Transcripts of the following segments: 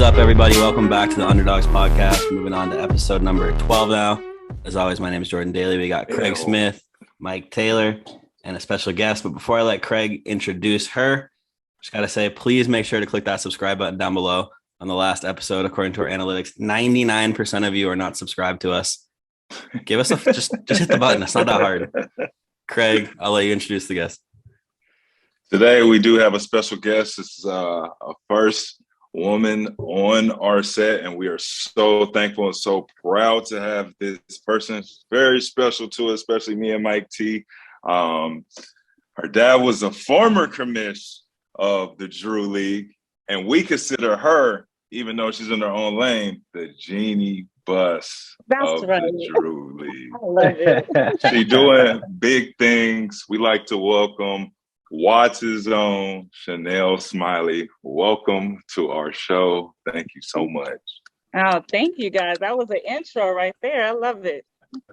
is up, everybody? Welcome back to the Underdogs podcast. Moving on to episode number 12 now. As always, my name is Jordan Daly. We got Craig Smith, Mike Taylor, and a special guest. But before I let Craig introduce her, just got to say, please make sure to click that subscribe button down below. On the last episode, according to our analytics, 99% of you are not subscribed to us. Give us just hit the button. It's not that hard. Craig, I'll let you introduce the guest. Today, we do have a special guest. This is a first woman on our set, and we are so thankful and so proud to have this person. It's very special to us, especially me and Mike T. Her dad was a former commish of the Drew League, and we consider her, even though she's in her own lane, the genie bus of the Drew League. I love it. She's doing big things. We like to welcome Watts' own Chaniel Smiley. Welcome to our show. Thank you so much. Oh, thank you guys. That was an intro right there. I love it.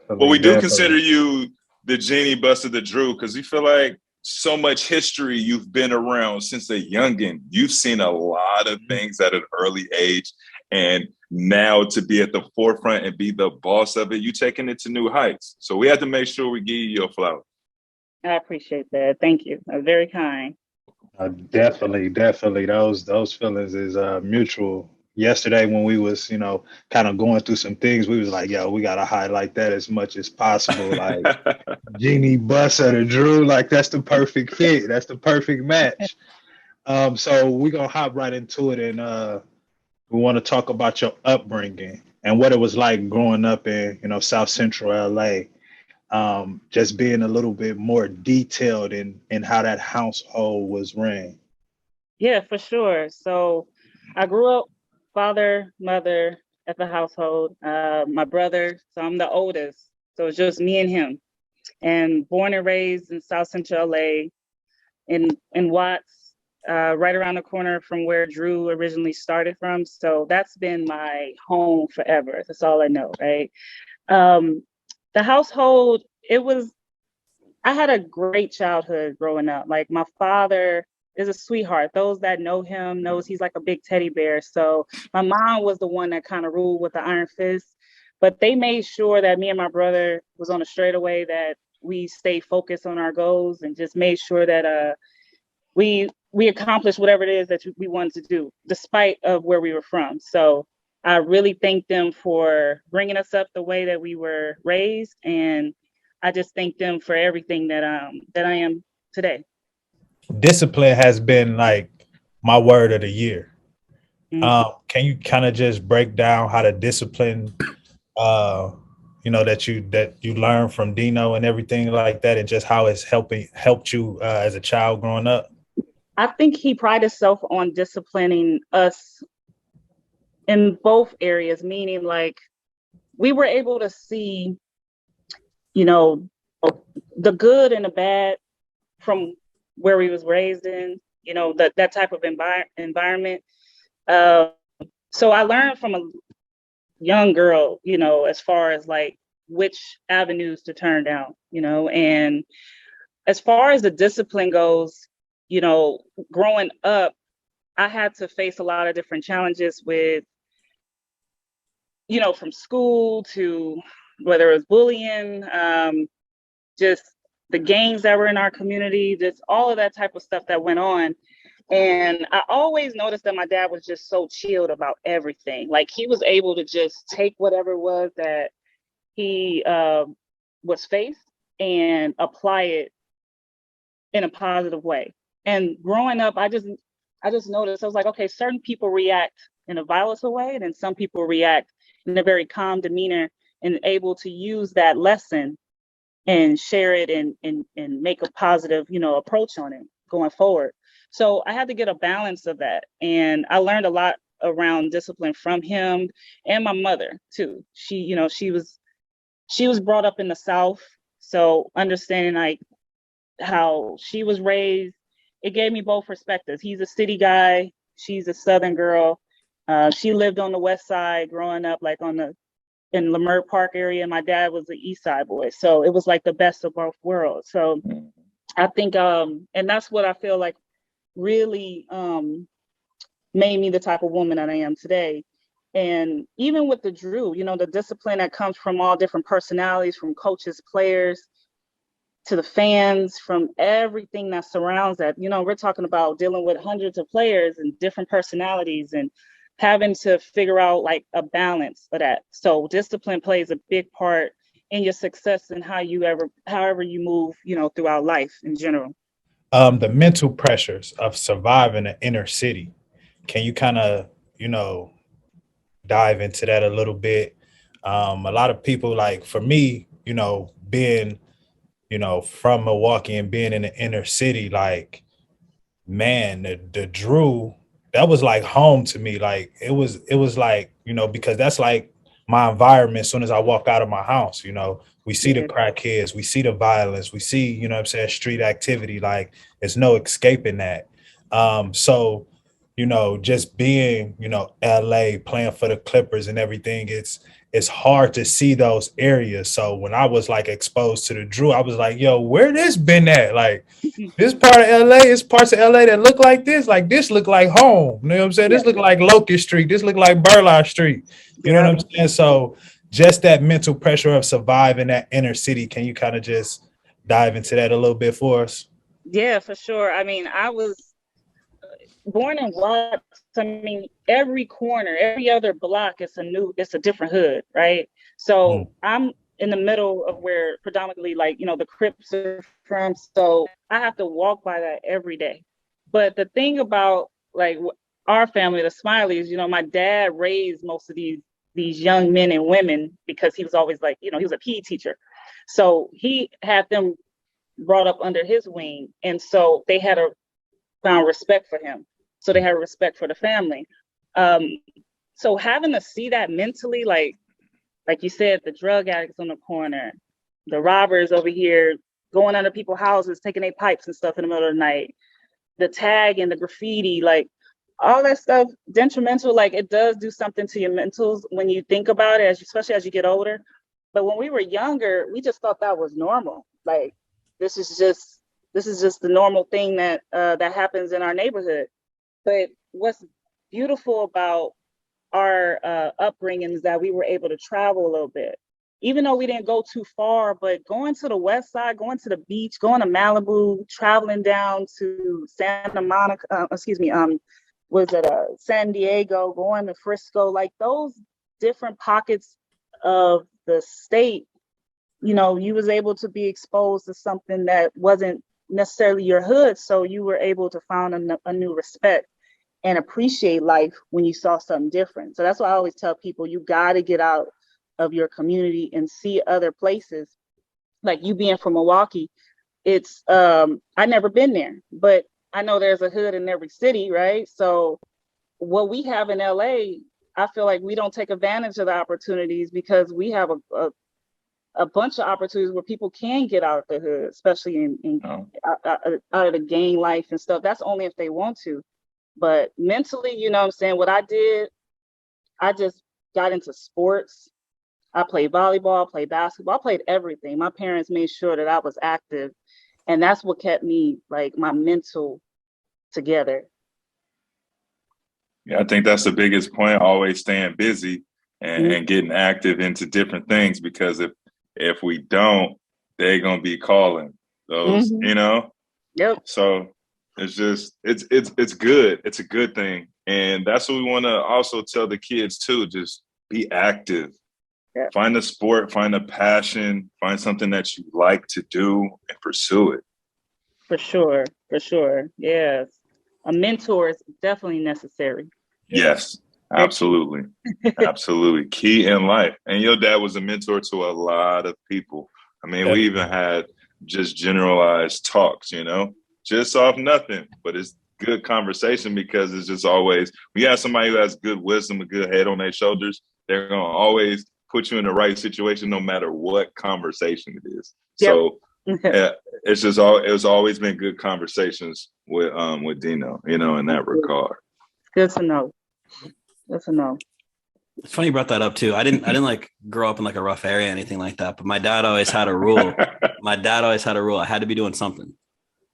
Well, we do consider you the genie bus of the Drew because we feel like so much history you've been around since a youngin'. You've seen a lot of things at an early age, and now to be at the forefront and be the boss of it, you taking it to new heights. So we had to make sure we give you your flowers. I appreciate that. Thank you. Very kind. Definitely. Those feelings is mutual. Yesterday when we was, kind of going through some things, we was like, yo, we got to highlight that as much as possible. Like Genie Bus or the Drew, like that's the perfect fit. That's the perfect match. So we're going to hop right into it. And we want to talk about your upbringing and what it was like growing up in, South Central LA. Just being a little bit more detailed in how that household was ran. Yeah, for sure. So I grew up father, mother at the household, my brother. So I'm the oldest. So it's just me and him. And born and raised in South Central LA in Watts, right around the corner from where Drew originally started from. So that's been my home forever. That's all I know, right? The household, I had a great childhood growing up. Like my father is a sweetheart. Those that know him knows he's like a big teddy bear. So my mom was the one that kind of ruled with the iron fist, but they made sure that me and my brother was on a straightaway, that we stayed focused on our goals and just made sure that we accomplished whatever it is that we wanted to do, despite of where we were from. So I really thank them for bringing us up the way that we were raised, and I just thank them for everything that I am today. Discipline has been like my word of the year. Mm-hmm. Can you kind of just break down how the discipline, that you learned from Dino and everything like that, and just how it's helped you as a child growing up? I think he prided himself on disciplining us in both areas, meaning like we were able to see, the good and the bad from where we was raised in, that type of environment. So I learned from a young girl, as far as like which avenues to turn down, and as far as the discipline goes, growing up, I had to face a lot of different challenges with, from school to whether it was bullying, just the gangs that were in our community, just all of that type of stuff that went on. And I always noticed that my dad was just so chilled about everything. Like he was able to just take whatever it was that he was faced and apply it in a positive way. And growing up, I just noticed, I was like, okay, certain people react in a volatile way, and then some people react in a very calm demeanor and able to use that lesson and share it and make a positive, approach on it going forward. So I had to get a balance of that. And I learned a lot around discipline from him and my mother too. She was brought up in the South. So understanding like how she was raised, it gave me both perspectives. He's a city guy. She's a Southern girl. She lived on the West Side growing up, like in Leimert Park area. My dad was the East Side boy. So it was like the best of both worlds. So I think, and that's what I feel like really made me the type of woman that I am today. And even with the Drew, you know, the discipline that comes from all different personalities, from coaches, players, to the fans, from everything that surrounds that. You know, we're talking about dealing with hundreds of players and different personalities and having to figure out like a balance of that. So discipline plays a big part in your success and however you move, you know, throughout life in general. The mental pressures of surviving an inner city. Can you kind of, you know, dive into that a little bit? A lot of people, like for me, you know, being, you know, from Milwaukee and being in the inner city, like, man, the Drew, that was like home to me. Like it was like, you know, because that's like my environment. As soon as I walk out of my house, you know, we see the crackheads, we see the violence, we see, you know what I'm saying, street activity. Like there's no escaping that. So, you know, just being, you know, LA, playing for the Clippers and everything, it's hard to see those areas. So when I was like exposed to the Drew, I was like, yo, where this been at? Like this part of LA is parts of LA that look like this. Like this look like home. You know what I'm saying? This look like Locust Street. This look like Burleigh Street. You know what I'm saying? So just that mental pressure of surviving that inner city. Can you kind of just dive into that a little bit for us? Yeah, for sure. I mean, I was born in Watts. I mean, every corner, every other block it's a different hood, right? So I'm in the middle of where predominantly, like, you know, the Crips are from. So I have to walk by that every day. But the thing about like our family, the Smileys, you know, my dad raised most of these young men and women because he was always like, you know, he was a PE teacher. So he had them brought up under his wing. And so they had found respect for him. So they had respect for the family. So having to see that mentally, like you said, the drug addicts on the corner, the robbers over here going under people's houses, taking their pipes and stuff in the middle of the night, the tag and the graffiti, like all that stuff, detrimental, like it does do something to your mentals when you think about it, especially as you get older. But when we were younger, we just thought that was normal. Like this is just the normal thing that happens in our neighborhood. But what's beautiful about our upbringing is that we were able to travel a little bit, even though we didn't go too far. But going to the west side, going to the beach, going to Malibu, traveling down to Santa Monica, San Diego, going to Frisco, like those different pockets of the state, you know, you was able to be exposed to something that wasn't necessarily your hood. So you were able to find a new respect and appreciate life when you saw something different. So that's why I always tell people, you got to get out of your community and see other places. Like you being from Milwaukee, it's I never been there, but I know there's a hood in every city, right? So what we have in LA, I feel like we don't take advantage of the opportunities because we have a bunch of opportunities where people can get out of the hood, especially out of the gang life and stuff. That's only if they want to. But mentally, you know what I'm saying? What I did, I just got into sports. I played volleyball, played basketball, I played everything. My parents made sure that I was active. And that's what kept me, like, my mental together. Yeah, I think that's the biggest point, always staying busy and getting active into different things, because if we don't, they're going to be calling those, you know? Yep. So it's just, it's good. It's a good thing. And that's what we want to also tell the kids too. Just be active. Yep. Find a sport, find a passion, find something that you like to do and pursue it. For sure. For sure. Yes. A mentor is definitely necessary. Yes, absolutely. Absolutely. Key in life. And your dad was a mentor to a lot of people. I mean, we even had just generalized talks, you know, just off nothing, but it's good conversation, because it's just always, when you have somebody who has good wisdom, a good head on their shoulders, they're going to always put you in the right situation, no matter what conversation it is. Yep. So it's just it's always been good conversations with Dino, you know, in that regard. Good to know. Good to know. It's funny you brought that up too. I didn't like grow up in like a rough area or anything like that, but my dad always had a rule. I had to be doing something.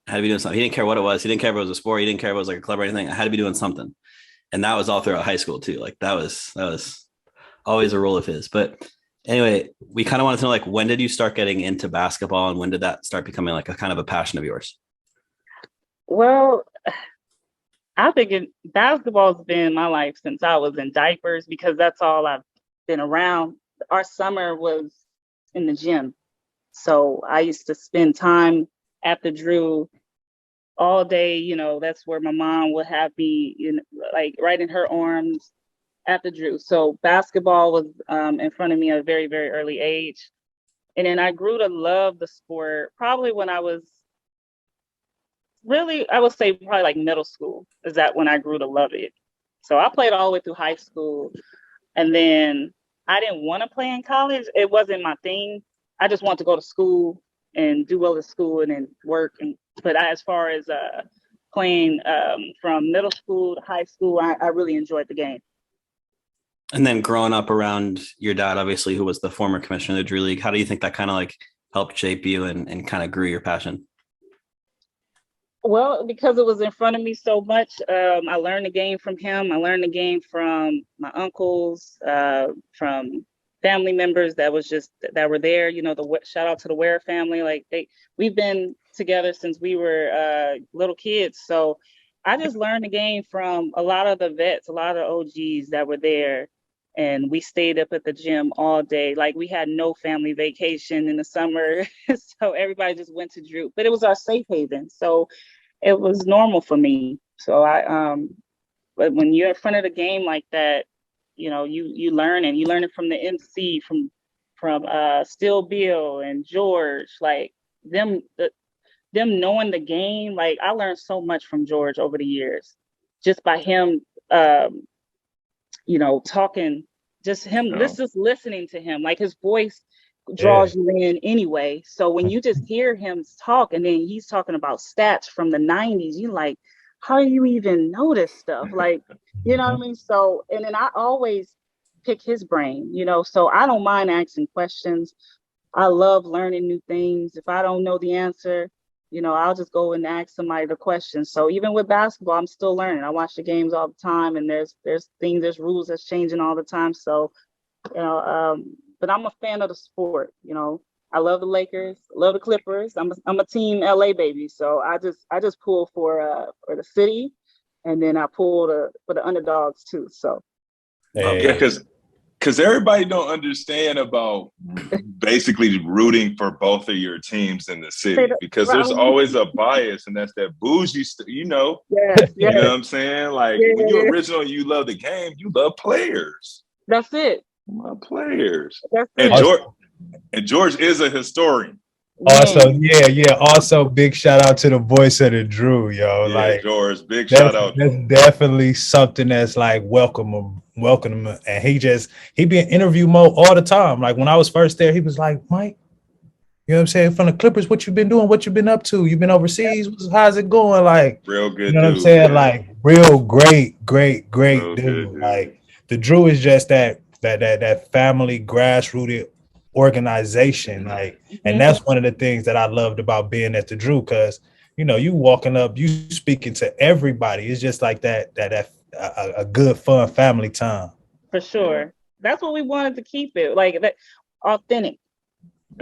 He didn't care what it was. He didn't care if it was a sport. He didn't care if it was like a club or anything. I had to be doing something. And that was all throughout high school too. Like that was always a role of his. But anyway, we kind of wanted to know, like, when did you start getting into basketball and when did that start becoming like a kind of a passion of yours? Well, I think basketball's been my life since I was in diapers because that's all I've been around. Our summer was in the gym. So I used to spend time at the Drew all day. You know, that's where my mom would have me, like right in her arms at the Drew. So basketball was in front of me at a very, very early age. And then I grew to love the sport probably when I was really, I would say probably like middle school is that when I grew to love it. So I played all the way through high school. And then I didn't want to play in college. It wasn't my thing. I just wanted to go to school and do well at school and then work. But as far as playing from middle school to high school, I really enjoyed the game. And then growing up around your dad, obviously, who was the former commissioner of the Drew League, how do you think that kind of like helped shape you and kind of grew your passion? Well, because it was in front of me so much, I learned the game from him. I learned the game from my uncles, from family members that were there. You know, shout out to the Ware family. Like we've been together since we were little kids. So I just learned the game from a lot of the vets, a lot of OGs that were there. And we stayed up at the gym all day. Like we had no family vacation in the summer. So everybody just went to Drew, but it was our safe haven. So it was normal for me. So but when you're in front of the game like that, you know, you learn and you learn it from the MC, from Still Bill and George, like them knowing the game. Like I learned so much from George over the years, just by him, you know, talking, just him, just listening to him, like his voice draws you in anyway. So when you just hear him talk and then he's talking about stats from the 90s, you like, how do you even know this stuff? Like, you know what I mean? So, and then I always pick his brain, you know, so I don't mind asking questions. I love learning new things. If I don't know the answer, you know, I'll just go and ask somebody the question. So even with basketball, I'm still learning. I watch the games all the time, and there's rules that's changing all the time. So, you know, but I'm a fan of the sport. You know, I love the Lakers, love the Clippers. I'm a team LA baby. So I just pull for the city, and then I pull for the underdogs too. So yeah, because everybody don't understand about basically rooting for both of your teams in the city, because there's always a bias, and that's that bougie you know. Yes. You know what I'm saying? Like when you're original, you love the game, you love players. That's it. My players. That's And George is a historian. Also, also big shout out to the voice of the Drew, yo. Yeah, like George, big shout out. That's definitely something that's like welcome him. And he be in interview mode all the time. Like when I was first there, he was like, Mike, you know what I'm saying? From the Clippers, what you been doing? What you been up to? You been overseas? How's it going? Like, real good, you know what dude, I'm saying? man. Like real great Real dude. good, Like the Drew is just that family grassrooted organization. Like, and that's one of the things that I loved about being at the Drew, because you know, you walking up, you speaking to everybody. It's just like that a good fun family time. For sure. That's what we wanted to keep it, like that authentic.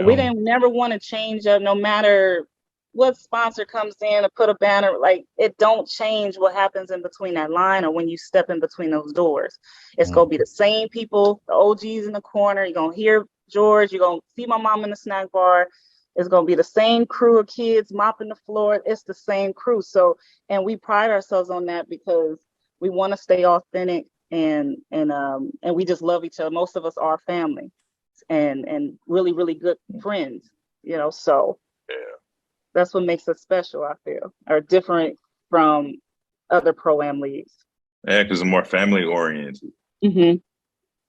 We didn't never want to change up, no matter what sponsor comes in to put a banner. Like it don't change what happens in between that line or when you step in between those doors. It's gonna be the same people, the OGs in the corner. You're gonna hear George. You're gonna see my mom in the snack bar. It's gonna be the same crew of kids mopping the floor. It's the same crew. So, and we pride ourselves on that because we want to stay authentic and we just love each other. Most of us are family and really, really good friends, you know. So that's what makes us special, I feel, or different from other pro-am leagues. Yeah, because it's more family oriented. Mm-hmm.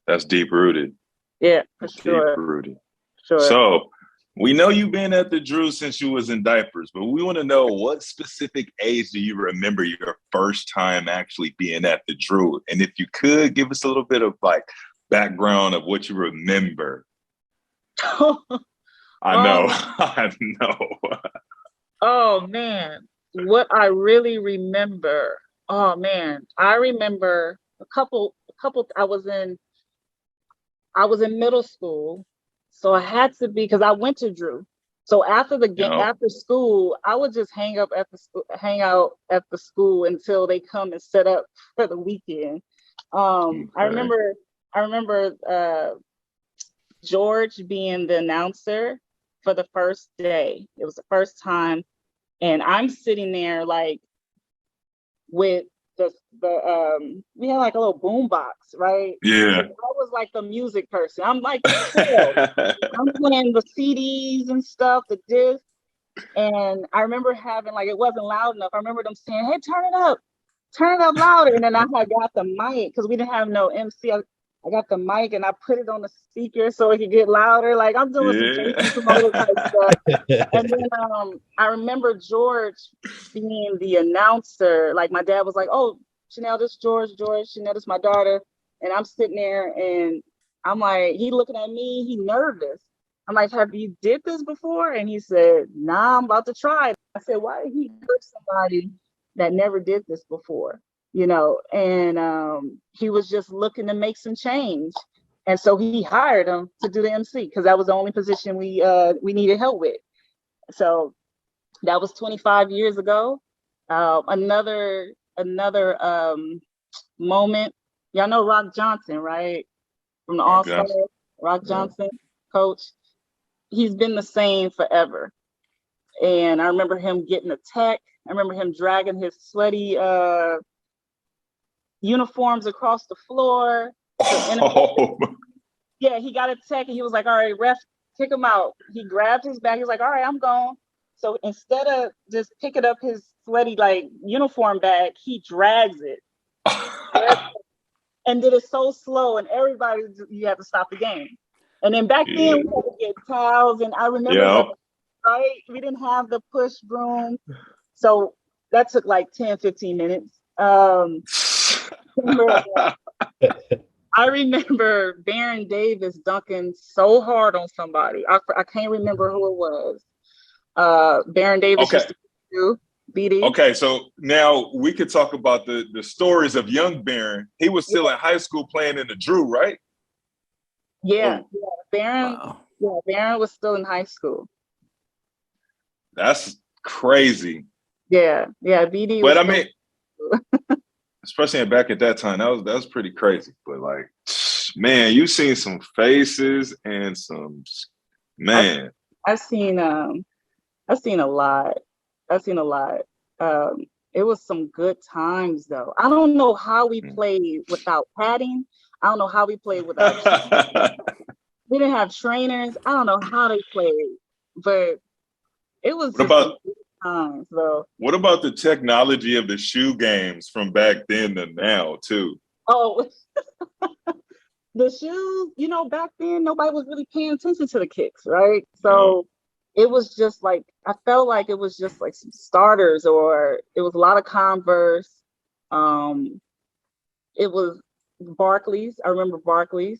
That's deep rooted. Yeah, for sure. Deep rooted. Sure. So we know you've been at the Drew since you was in diapers, but we want to know, what specific age do you remember your first time actually being at the Drew? And if you could give us a little bit of like background of what you remember. I know. Oh man, what I really remember Oh man, I remember a couple. I was in middle school, so I had to be because I went to Drew. So after the game, Yeah. after school, I would just hang out at the school until they come and set up for the weekend. I Okay. remember, I remember George being the announcer for the first day. It was the first time, and I'm sitting there like with the we had like a little boom box, right? So Yeah. I was like the music person. I'm like 12. I'm playing the CDs and stuff, the discs. And I remember having like it wasn't loud enough. I remember them saying, "Hey, turn it up louder." And then I had got the mic because we didn't have no MC. I got the mic and I put it on the speaker so it could get louder. Like I'm doing some Jason promoter type stuff. And then I remember George being the announcer. Like my dad was like, "Oh, Chaniel, this George, Chaniel, this my daughter." And I'm sitting there and I'm like, he looking at me, he nervous. I'm like, "Have you did this before?" And he said, "Nah, I'm about to try it." I said, "Why did he hurt somebody that never did this before?" And he was just looking to make some change. And so he hired him to do the MC because that was the only position we needed help with. So that was 25 years ago. Another moment. Y'all know Rock Johnson, right? From the All Stars. Rock Johnson, coach. He's been the same forever. And I remember him getting a tech. I remember him dragging his sweaty uniforms across the floor. Oh. Yeah, he got a tech and he was like, "All right, ref, kick him out." He grabbed his bag. He was like, "All right, I'm gone." So instead of just picking up his sweaty like uniform bag, he drags it and did it so slow, and everybody, you have to stop the game. And then back then we had to get towels, and I remember right, we didn't have the push broom, so that took like 10, 15 minutes. I remember Baron Davis dunking so hard on somebody. I can't remember who it was. Baron Davis used to do BD. Okay, so now we could talk about the stories of young Baron. He was still in high school playing in the Drew, right? Yeah, Baron. Wow. Yeah, Baron was still in high school. That's crazy. Yeah, BD. But I mean, especially back at that time, that was pretty crazy. But like, man, you seen some faces and some man. I've seen a lot. It was some good times though. I don't know how we played without padding. I don't know how we played without. We didn't have trainers. I don't know how they played, but it was just good times though. What about the technology of the shoe games from back then to now too? Oh, the shoes, back then nobody was really paying attention to the kicks, right? So it was just like, I felt like it was just like some starters, or it was a lot of Converse. It was Barclays. I remember Barclays.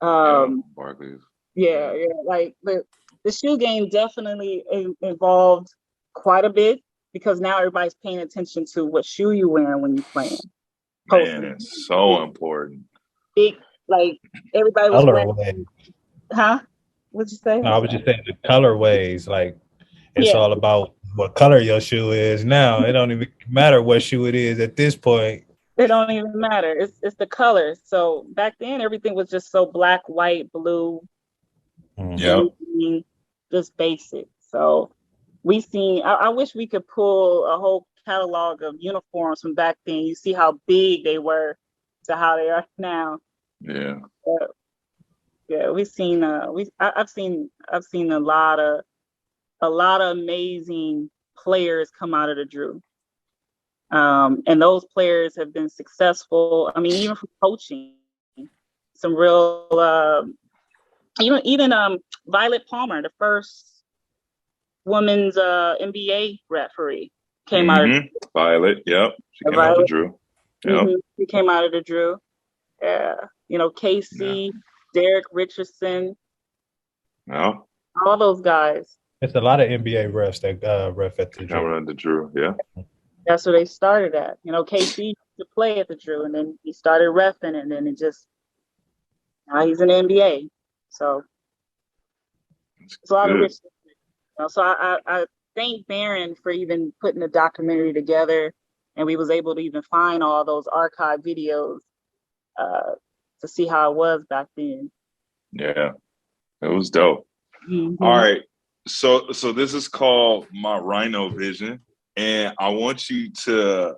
Barclays. Yeah. Like the shoe game definitely evolved quite a bit because now everybody's paying attention to what shoe you wearing when you're playing. Man, it's so important. Big, like everybody was wearing. Huh? What'd you say? No, I was just saying the colorways. Like it's all about what color your shoe is now. It don't even matter what shoe it is at this point. It don't even matter. It's the colors. So back then everything was just so black, white, blue. Just basic. So I wish we could pull a whole catalog of uniforms from back then. You see how big they were to how they are now. Yeah. We've seen I've seen a lot of amazing players come out of the Drew. And those players have been successful. I mean, even from coaching, some real even Violet Palmer, the first women's NBA referee, came out of Violet. Yep, she came out of the Drew. Yep. She came out of the Drew. Casey, Derek Richardson, all those guys. It's a lot of NBA refs that ref at the Drew. The Drew, yeah. That's where they started at. You know, KC used to play at the Drew, and then he started reffing, and then now he's in the NBA. So it's a lot of Good. rich. You know, so I thank Barron for even putting the documentary together, and we was able to even find all those archive videos to see how it was back then. Yeah, it was dope. Mm-hmm. All right. So this is called My Rhino Vision. And I want you to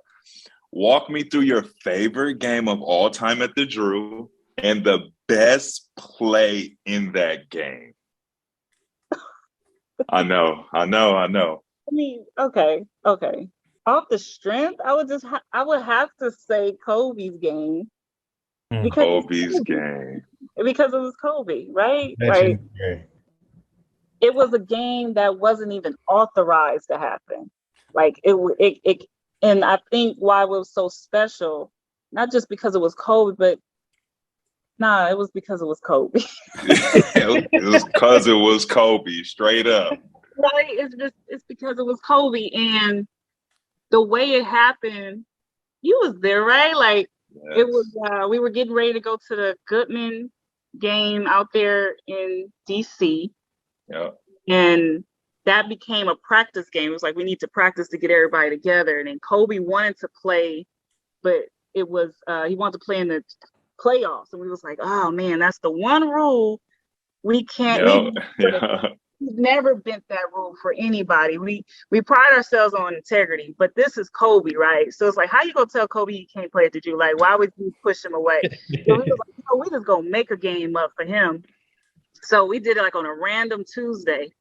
walk me through your favorite game of all time at the Drew and the best play in that game. I know. I mean, okay. Off the strength, I would have to say Kobe's game because Kobe's game. Because it was Kobe, right? Legendary. Like it was a game that wasn't even authorized to happen. Like it, and I think why it was so special, not just because it was Kobe, but it was because it was Kobe. It was because it was Kobe, straight up. Right? It's because it was Kobe, and the way it happened, you was there, right? Like Yes. it was. We were getting ready to go to the Goodman game out there in DC. Yeah. And that became a practice game. It was like, we need to practice to get everybody together. And then Kobe wanted to play, but it was, he wanted to play in the playoffs. And we was like, oh man, that's the one rule we can't, we've never bent that rule for anybody. We pride ourselves on integrity, but this is Kobe, right? So it's like, how you gonna tell Kobe he can't play at the Drew? Like, why would you push him away? So we was like, we just gonna make a game up for him. So we did it like on a random Tuesday,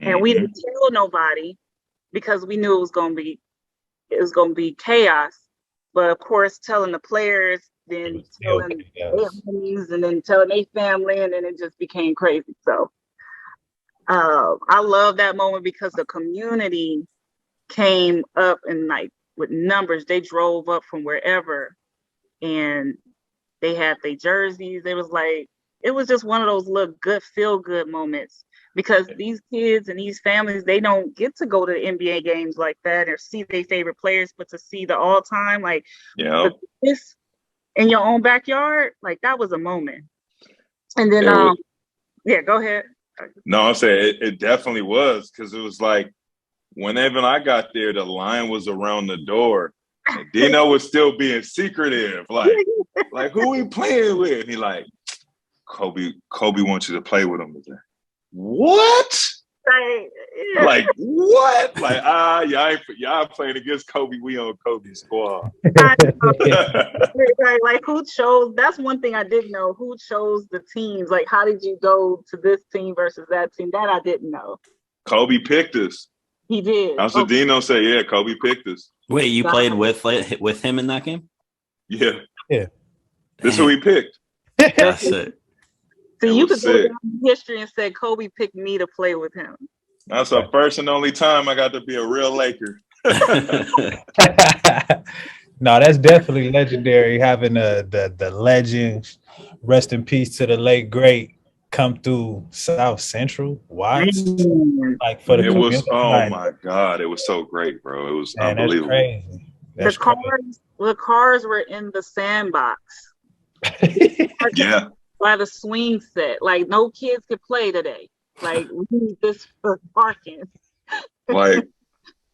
and we didn't tell nobody because we knew it was gonna be chaos. But of course, telling the players, then telling their homies, and then telling their family, and then it just became crazy. So I love that moment because the community came up and like with numbers. They drove up from wherever, and they had their jerseys. It was just one of those little good, feel good moments because these kids and these families, they don't get to go to the NBA games like that or see their favorite players, but to see the all time, like this in your own backyard, like that was a moment. And then, go ahead. No, I'm saying it definitely was because it was like whenever I got there, the line was around the door. And Dino was still being secretive, like who we playing with? He like, Kobe wants you to play with him today. What? Right. Yeah. Like what? Like y'all playing against Kobe. We on Kobe's squad. Like who chose? That's one thing I didn't know. Who chose the teams? Like how did you go to this team versus that team? That I didn't know. Kobe picked us. He did. That's what Dino said. Yeah, Kobe picked us. Wait, you played with him in that game? Yeah. Yeah. This is who he picked. That's it. So you could go down in history and say Kobe picked me to play with him. That's the first and only time I got to be a real Laker. No, that's definitely legendary. Having the legends, rest in peace to the late great, come through South Central. Watts, like for the it was. Oh like, my God, it was so great, bro. It was unbelievable. That's crazy. The cars were in the sandbox. Yeah. By the swing set, like no kids could play today. Like we need this for parking. Like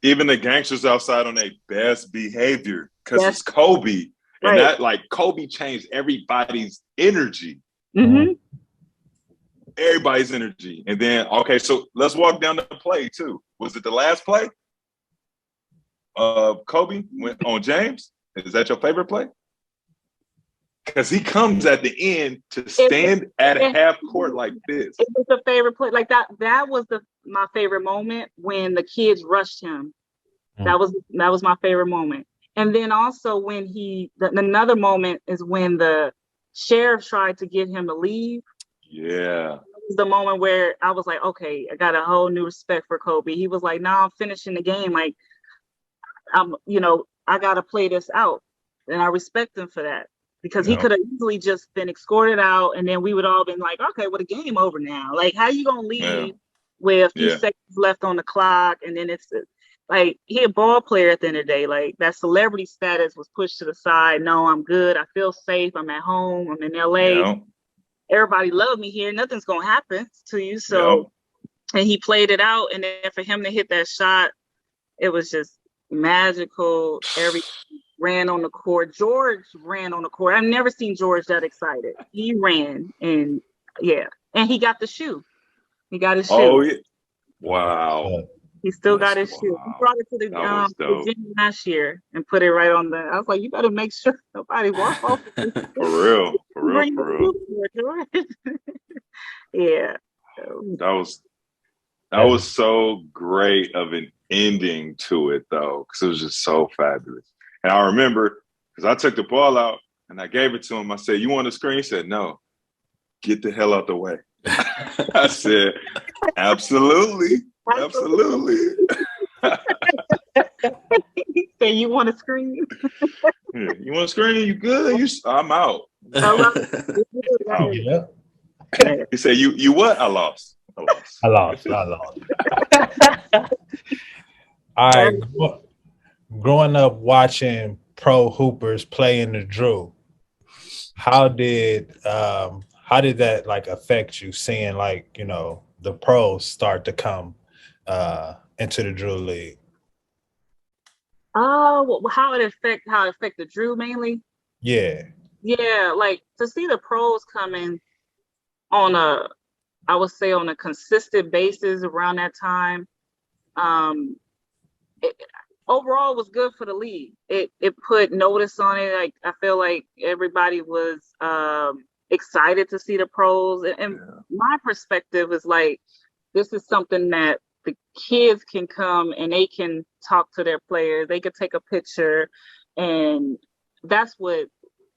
even the gangsters outside on their best behavior because it's Kobe, and that like Kobe changed everybody's energy. Mm-hmm. Everybody's energy, and then so let's walk down the play too. Was it the last play? Kobe went on James. Is that your favorite play? Because he comes at the end to stand at half court like this. It was a favorite play. Like that was my favorite moment when the kids rushed him. That was my favorite moment. And then also when another moment is when the sheriff tried to get him to leave. Yeah. It was the moment where I was like, okay, I got a whole new respect for Kobe. He was like, I'm finishing the game. Like, I got to play this out. And I respect him for that. Because he could have easily just been escorted out, and then we would all been like, okay, well, the game over now. Like, how you gonna leave with a few seconds left on the clock, and then like he a ball player at the end of the day. Like that celebrity status was pushed to the side. No, I'm good. I feel safe. I'm at home. I'm in LA. Yeah. Everybody love me here. Nothing's gonna happen to you. Yeah. So, and he played it out. And then for him to hit that shot, it was just magical. Everybody ran on the court. George ran on the court. I've never seen George that excited. He ran, and yeah, and he got the shoe. He got his shoe. Oh, yeah. Wow. He still got his shoe. He brought it to the gym last year and put it right on the. I was like, you better make sure nobody walk off. For real. Yeah. That was so great of an ending to it, though, because it was just so fabulous. And I remember, because I took the ball out and I gave it to him. I said, "You want the screen?" He said, "No. Get the hell out the way." I said, "Absolutely. Absolutely." He said, "You want a screen?" Yeah. You want a screen? You good? I'm out. Oh, yeah. He said, "You what?" I lost. I lost. All right. Growing up watching pro hoopers play in the Drew, how did that like affect you seeing like, you know, the pros start to come into the Drew League? Oh, how it affect the Drew mainly? Yeah. Yeah, like to see the pros coming on I would say on a consistent basis around that time. Overall was good for the league. It put notice on it. Like I feel like everybody was excited to see the pros. And my perspective is like this is something that the kids can come and they can talk to their players. They could take a picture, and that's what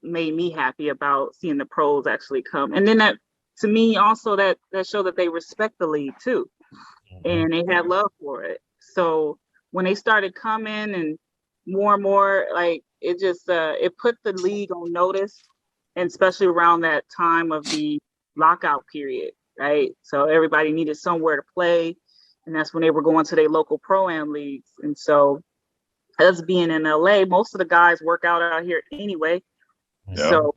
made me happy about seeing the pros actually come. And then that to me also that showed that they respect the league too, and they have love for it. So when they started coming and more, like it just it put the league on notice, and especially around that time of the lockout period, right? So everybody needed somewhere to play, and that's when they were going to their local pro-am leagues. And so us being in LA, most of the guys work out here anyway. Yeah. So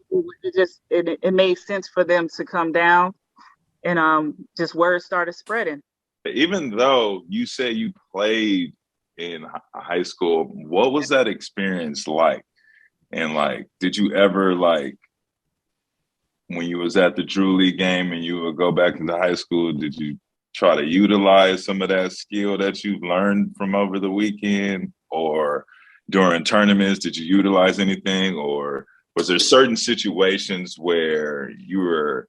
it made sense for them to come down, and just word started spreading. Even though you said you played in high school, what was that experience like? And like, did you ever like when you was at the Drew League game and you would go back into high school, did you try to utilize some of that skill that you've learned from over the weekend, or during tournaments, did you utilize anything, or was there certain situations where you were,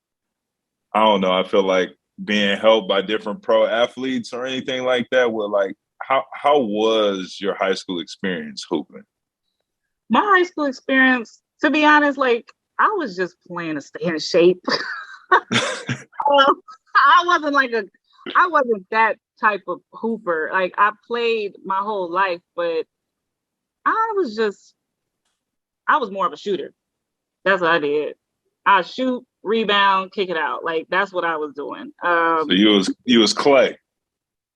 I don't know, I feel like being helped by different pro athletes or anything like that? Where like, how was your high school experience hooping? My high school experience, to be honest, like I was just playing to stay in shape. I wasn't that type of hooper. Like I played my whole life, but I was more of a shooter. That's what I did. I shoot, rebound, kick it out. Like that's what I was doing. So you was Clay.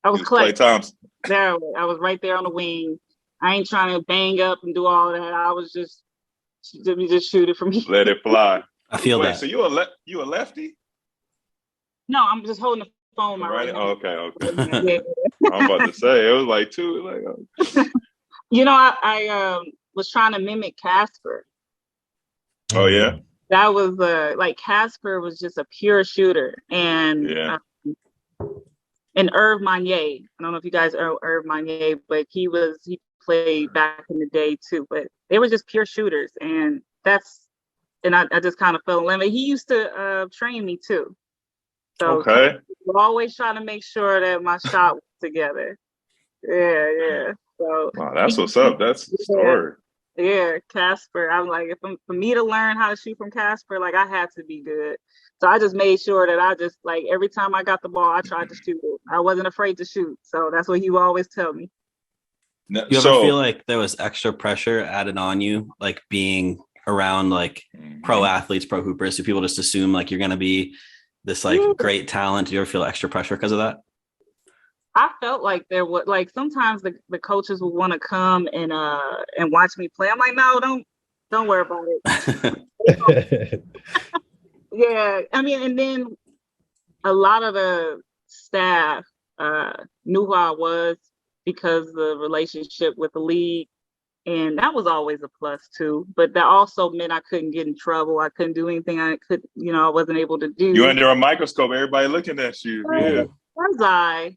I was Clay Thompson. There, I was right there on the wing. I ain't trying to bang up and do all that. I was just shoot it from here. Let it fly. I feel that. So you a lefty? No, I'm just holding the phone. Right. Okay. Yeah. I'm about to say it was like two. Like, you know, I was trying to mimic Casper. Oh yeah. That was like Casper was just a pure shooter, and and Irv Magnier. I don't know if you guys know Irv Magnier, but he played back in the day too. But they were just pure shooters, and I just kind of fell in love. He used to train me too. So we're always trying to make sure that my shot was together. Yeah. So wow, that's what's up. That's the story. Yeah, Casper. I'm like, for me to learn how to shoot from Casper, like I had to be good. So I just made sure that I just like every time I got the ball, I tried to shoot it. I wasn't afraid to shoot. So that's what he would always tell me. You ever feel like there was extra pressure added on you, like being around like pro athletes, pro hoopers? Do people just assume like you're going to be this like great talent? Do you ever feel extra pressure because of that? I felt like there was like sometimes the coaches would want to come and watch me play. I'm like, no, don't worry about it. Yeah, I mean, and then a lot of the staff knew who I was because the relationship with the league, and that was always a plus too. But that also meant I couldn't get in trouble. I couldn't do anything I could, I wasn't able to do. You under a microscope, everybody looking at you. Yeah. Was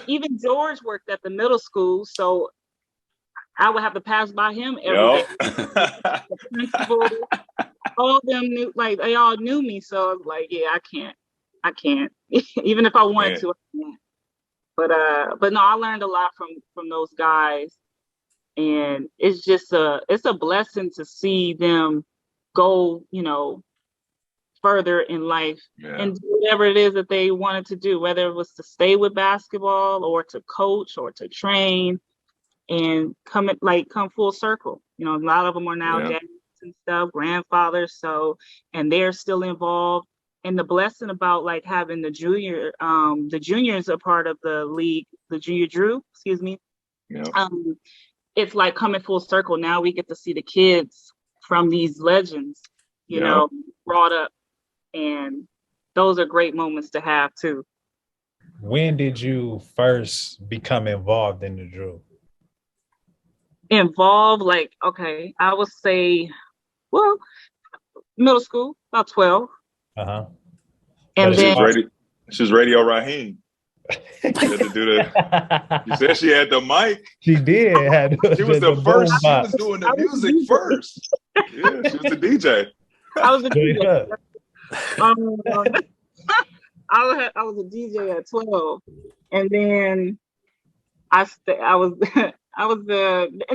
even George worked at the middle school, so I would have to pass by him every day. The principal, all of them knew, like they all knew me. So I was like, yeah, I can't. Even if I wanted to, I can't. But no, I learned a lot from those guys, and it's just it's a blessing to see them go, further in life and do whatever it is that they wanted to do, whether it was to stay with basketball or to coach or to train and come full circle. A lot of them are now dads and stuff, grandfathers. So, and they're still involved. And the blessing about like having the juniors are part of the league, the junior Drew, excuse me. Yeah. It's like coming full circle. Now we get to see the kids from these legends, brought up. And those are great moments to have too. When did you first become involved in the Drew? Involved, I would say, well, middle school, about 12. Uh-huh. And then she was Radio Raheem. Had to do you said she had the mic. She did. She was the first. She was doing the music first. Yeah, she was the DJ. I was a DJ. I was a DJ at 12, and then and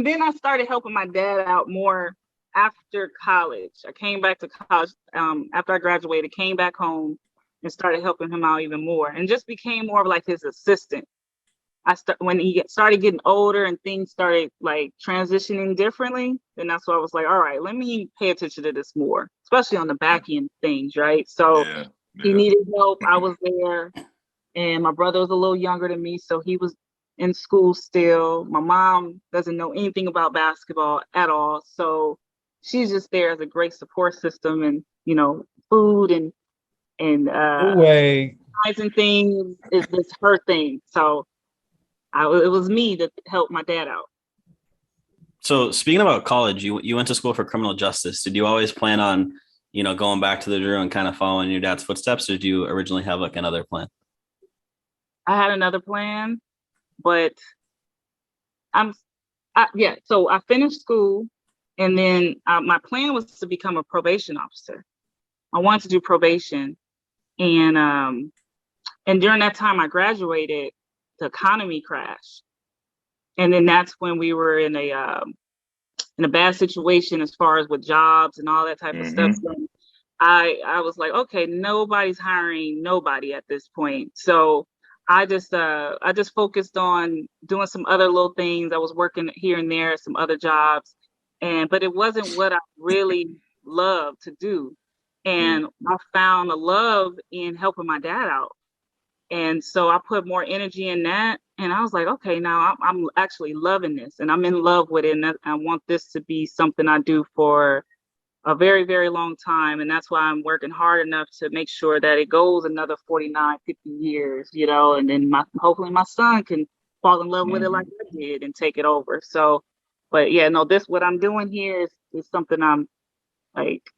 then I started helping my dad out more after college. I came back to college after I graduated, came back home and started helping him out even more, and just became more of like his assistant. When he started getting older and things started like transitioning differently, then that's why I was like, all right, let me pay attention to this more, especially on the back end things, right? So he needed help. I was there, and my brother was a little younger than me, so he was in school still. My mom doesn't know anything about basketball at all, so she's just there as a great support system, and food and things is this her thing. So it was me that helped my dad out. So speaking about college, you went to school for criminal justice. Did you always plan on, going back to the Drew and kind of following your dad's footsteps, or did you originally have like another plan? I had another plan, but so I finished school, and then my plan was to become a probation officer. I wanted to do probation, and during that time I graduated, the economy crashed, and then that's when we were in a bad situation as far as with jobs and all that type of stuff. So I was like, okay, nobody's hiring nobody at this point. So I just focused on doing some other little things. I was working here and there, some other jobs, but it wasn't what I really loved to do. And I found a love in helping my dad out. And so I put more energy in that. And I was like, okay, now I'm actually loving this, and I'm in love with it. And I want this to be something I do for a very, very long time. And that's why I'm working hard enough to make sure that it goes another 49, 50 years, and then hopefully my son can fall in love with it like I did and take it over. So, but yeah, no, what I'm doing here is something I'm like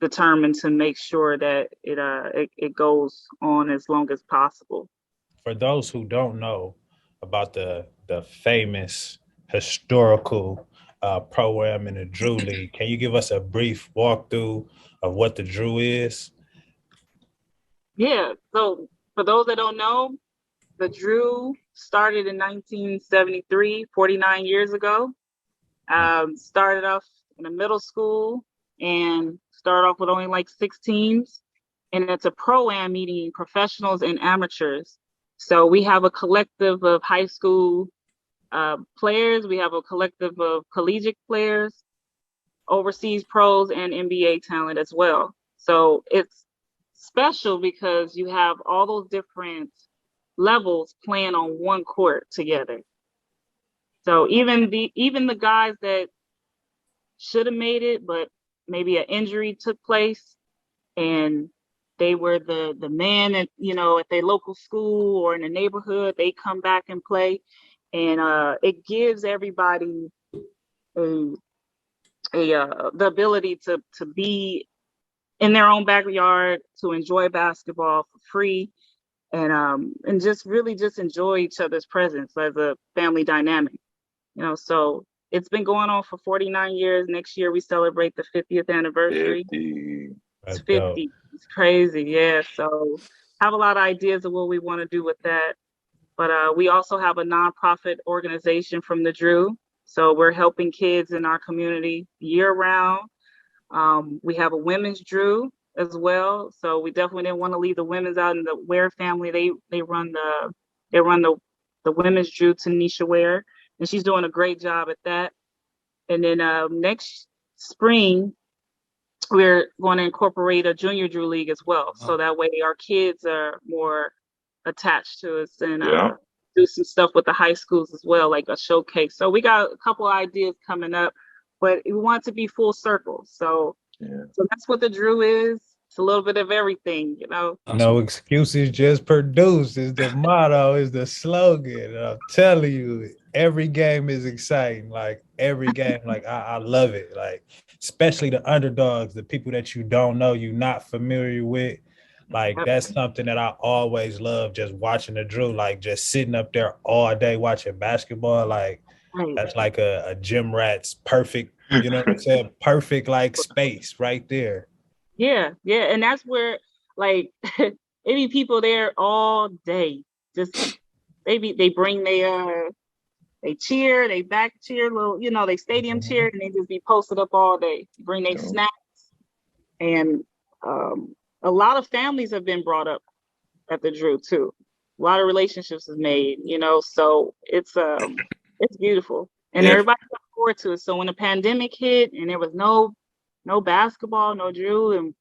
determined to make sure that it goes on as long as possible. For those who don't know about the famous historical program in the Drew League, can you give us a brief walkthrough of what the Drew is? Yeah. So for those that don't know, the Drew started in 1973, 49 years ago. Started off in a middle school and started off with only like 6 teams. And it's a pro-am meeting professionals and amateurs. So we have a collective of high school players. We have a collective of collegiate players, overseas pros, and NBA talent as well. So it's special because you have all those different levels playing on one court together. So even the guys that should have made it, but maybe an injury took place, and they were the man at at their local school or in the neighborhood, they come back and play, and it gives everybody a the ability to be in their own backyard, to enjoy basketball for free, and just really just enjoy each other's presence as a family dynamic. So it's been going on for 49 years. Next year we celebrate the 50th anniversary. 50. It's 50. It's crazy. Yeah. So have a lot of ideas of what we want to do with that. But we also have a nonprofit organization from the Drew. So we're helping kids in our community year round. We have a women's Drew as well. So we definitely didn't want to leave the women's out. In the Ware family, they run the women's Drew, Tanisha Ware, and she's doing a great job at that. And then next spring, we're going to incorporate a junior Drew league as well. So that way our kids are more attached to us, and do some stuff with the high schools as well, like a showcase. So we got a couple of ideas coming up, but we want to be full circle. So that's what the Drew is. It's a little bit of everything, No excuses, just produce is the motto, is the slogan. I'm telling you, every game is exciting. Like every game, like I love it. Like especially the underdogs, the people that you don't know, you're not familiar with. Like that's something that I always love, just watching the Drew, like just sitting up there all day watching basketball. Like that's like a gym rat's perfect, you know what I'm saying? Perfect like space right there. Yeah. And that's where like it be people there all day. Just they bring they cheer, they back cheer, little, they stadium cheer, and they just be posted up all day. Bring their snacks. And a lot of families have been brought up at the Drew too. A lot of relationships is made, so it's beautiful. And everybody look forward to it. So when the pandemic hit and there was no basketball, no Drew, and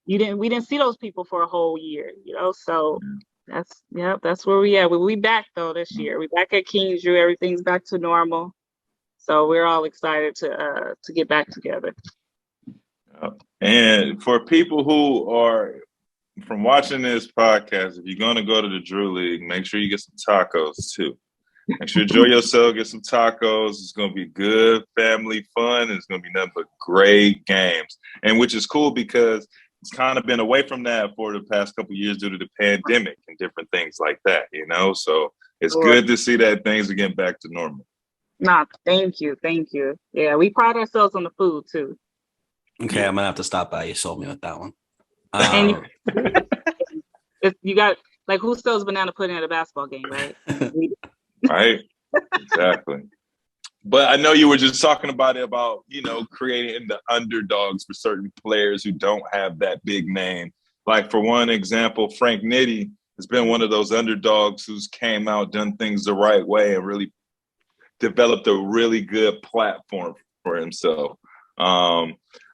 we didn't see those people for a whole year, so that's where we at. We back though this year. We back at King's Drew, everything's back to normal. So we're all excited to get back together. And for people who are from watching this podcast, if you're going to go to the Drew League, make sure you get some tacos too. Make sure you enjoy yourself, get some tacos. It's going to be good family fun. And it's going to be nothing but great games. And which is cool because it's kind of been away from that for the past couple of years due to the pandemic and different things like that, So it's good to see that things are getting back to normal. Nah, thank you. Yeah, we pride ourselves on the food too. Okay, I'm gonna have to stop by. You sold me with that one. And you got like, who sells banana pudding at a basketball game, right? Right, exactly. But I know you were just talking about creating the underdogs for certain players who don't have that big name. Like for one example, Frank Nitti has been one of those underdogs who's came out, done things the right way, and really developed a really good platform for himself.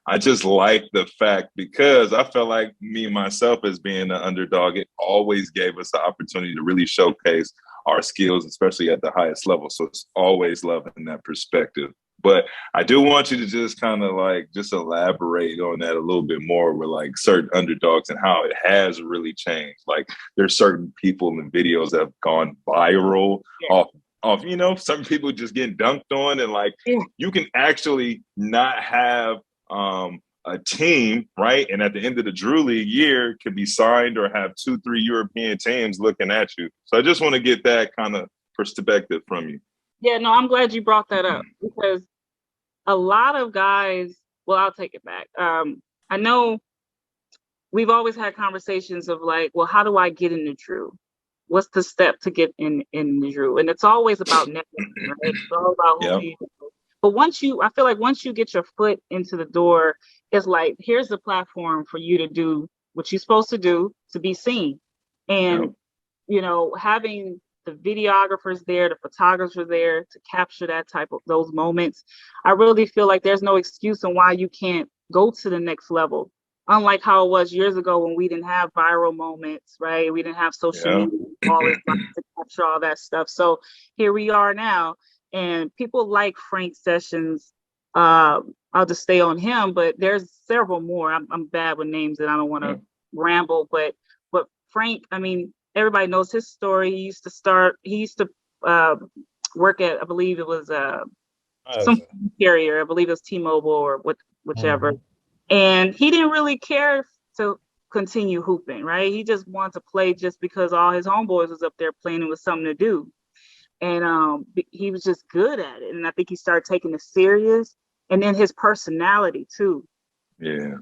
I just like the fact, because I felt like me myself as being an underdog, it always gave us the opportunity to really showcase our skills, especially at the highest level. So it's always loving that perspective. But I do want you to just kind of just elaborate on that a little bit more with certain underdogs and how it has really changed. Like there's certain people in videos that have gone viral off some people just getting dunked on, and you can actually not have a team, right? And at the end of the Drew League year, could be signed or have 2-3 European teams looking at you. So I just want to get that kind of perspective from you. Yeah, no, I'm glad you brought that up, because a lot of guys, well, I'll take it back. I know we've always had conversations of well, how do I get in the Drew? What's the step to get in the Drew? And it's always about networking, right? It's all about who you know. But I feel like once you get your foot into the door, it's here's the platform for you to do what you're supposed to do to be seen. And, having the videographers there, the photographers there to capture those moments, I really feel like there's no excuse on why you can't go to the next level. Unlike how it was years ago when we didn't have viral moments, right? We didn't have social media. ball is like to capture all that stuff. So here we are now, and people like Frank Sessions. I'll just stay on him, but there's several more. I'm bad with names and I don't want to ramble, but Frank, I mean, everybody knows his story. He used to work at, I believe it was some carrier, I believe it was T-Mobile or whichever. And he didn't really care to continue hooping, right? He just wanted to play just because all his homeboys was up there playing. It was something to do. And he was just good at it. And I think he started taking it serious. And then his personality too. Yeah.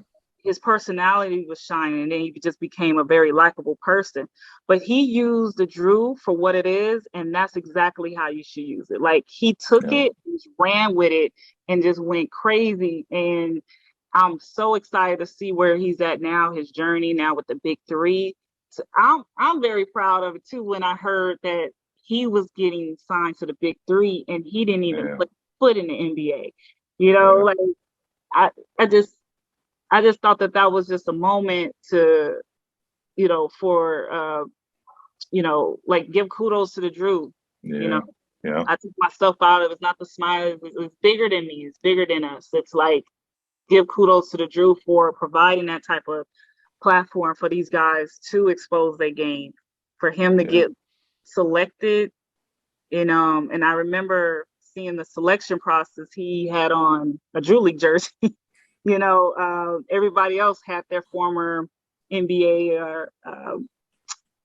His personality was shining, and then he just became a very likable person. But he used the Drew for what it is, and that's exactly how you should use it. Like, he took it, just ran with it, and just went crazy. And I'm so excited to see where he's at now, his journey now with the Big Three. So I'm very proud of it too. When I heard that he was getting signed to the Big Three, and he didn't even put foot in the NBA. You know, like I just thought that was just a moment to, like, give kudos to the Drew. I took myself out of it. It's not the Smiley. It's bigger than me. It's bigger than us. It's like, give kudos to the Drew for providing that type of platform for these guys to expose their game, for him to get selected. And I remember seeing the selection process. He had on a Drew League jersey. Everybody else had their former NBA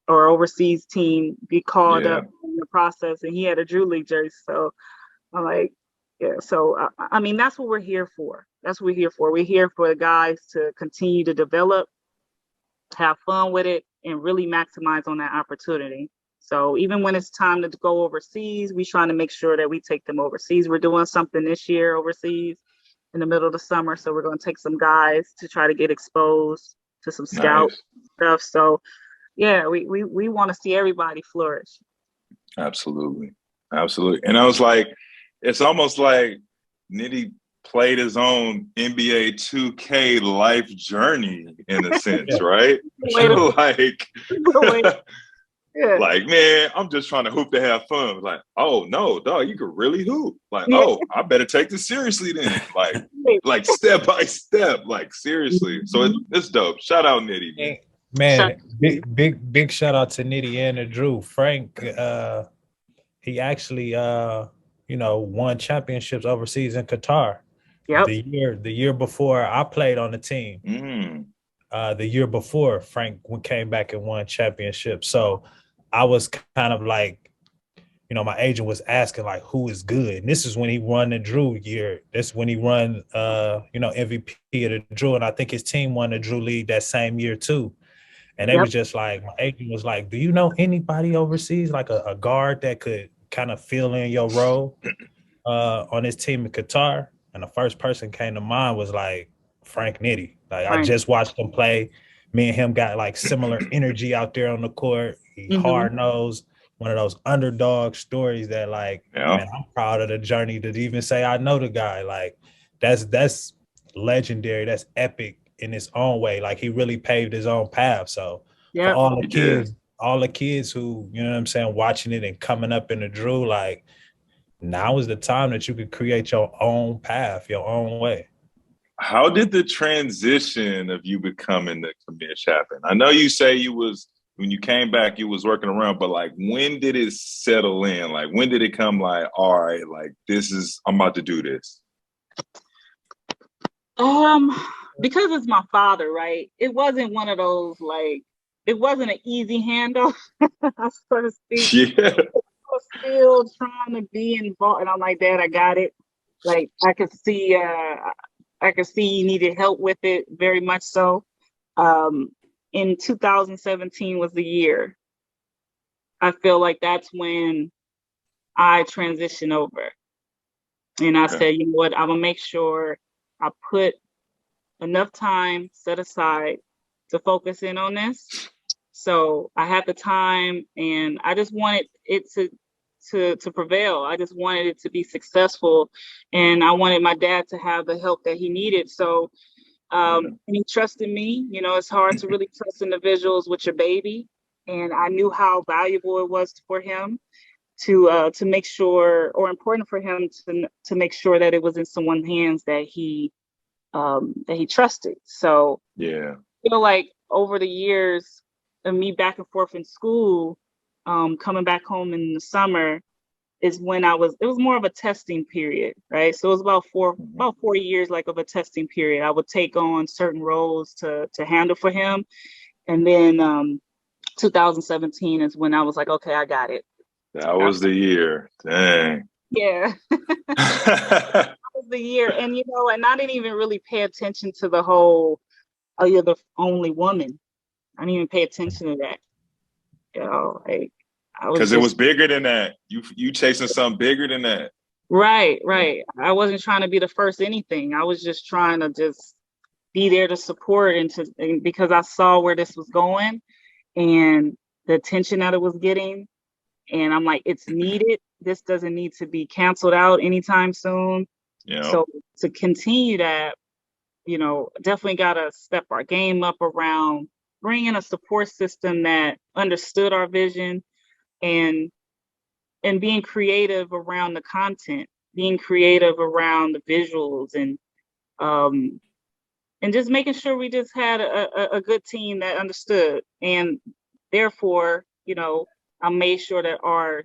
or overseas team be called up in the process, and he had a Drew League jersey. So I'm like, So I mean, that's what we're here for. That's what we're here for. We're here for the guys to continue to develop, have fun with it, and really maximize on that opportunity. So even when it's time to go overseas, we're trying to make sure that we take them overseas. We're doing something this year overseas in the middle of the summer. So we're going to take some guys to try to get exposed to some scout stuff. So yeah, we want to see everybody flourish. Absolutely. And I was like, it's almost like Nitty played his own NBA 2K life journey in a sense, right? Like, man, I'm just trying to hoop to have fun. Like, oh no, dog, you could really hoop. Like, oh, I better take this seriously then. Like step by step, like seriously. So it's dope. Shout out Nitty. Man, big shout out to Nitty and the Drew. Frank, he actually won championships overseas in Qatar. Yep. The year before I played on the team. The year before, Frank came back and won championships. So I was kind of like, my agent was asking, like, who is good? And this is when he won the Drew year. This when he won, MVP of the Drew. And I think his team won the Drew League that same year too. And they was just like, my agent was like, do you know anybody overseas, like a guard that could kind of fill in your role on his team in Qatar? And the first person came to mind was like Frank Nitty. Like, I just watched him play. Me and him got like similar energy out there on the court. He hard-nosed, one of those underdog stories that like, man, I'm proud of the journey to even say I know the guy. Like, that's legendary. That's epic in its own way. Like, he really paved his own path. So for all the kids who, you know what I'm saying, watching it and coming up in the Drew, like, now is the time that you could create your own path, your own way. How did the transition of you becoming the commish happen? I know you say when you came back, you was working around, but like, when did it settle in? Like, when did it come like, all right, like, I'm about to do this? Because it's my father, right? It wasn't one of those, like, it wasn't an easy handoff, so to speak. Yeah. I was still trying to be involved, and I'm like, Dad, I got it. Like, I could see you needed help with it, very much so. In 2017 was the year. I feel like that's when I transitioned over. And I said, you know what, I'm gonna make sure I put enough time set aside to focus in on this. So I had the time, and I just wanted it to prevail. I just wanted it to be successful, and I wanted my dad to have the help that he needed. So and he trusted me. It's hard to really trust individuals with your baby. and I knew how valuable it was for him to make sure, or important for him to make sure that it was in someone's hands that he trusted. So Yeah. I feel like over the years of me back and forth in school, coming back home in the summer is when it was more of a testing period, right? So it was about 4 years like of a testing period. I would take on certain roles to handle for him. And then 2017 is when I was like, okay, I got it. That was the year. Dang. Yeah. That was the year. And and I didn't even really pay attention to the whole, oh, you're the only woman. I didn't even pay attention to that. Like I was Because it just was bigger than that. You chasing something bigger than that. right. I wasn't trying to be the first anything. I was just trying to just be there to support and because I saw where this was going and the attention that it was getting. And I'm like, it's needed. This doesn't need to be canceled out anytime soon. Yeah. So to continue that, definitely got to step our game up around bringing a support system that understood our vision and being creative around the content, being creative around the visuals and just making sure we just had a good team that understood. And therefore, I made sure that our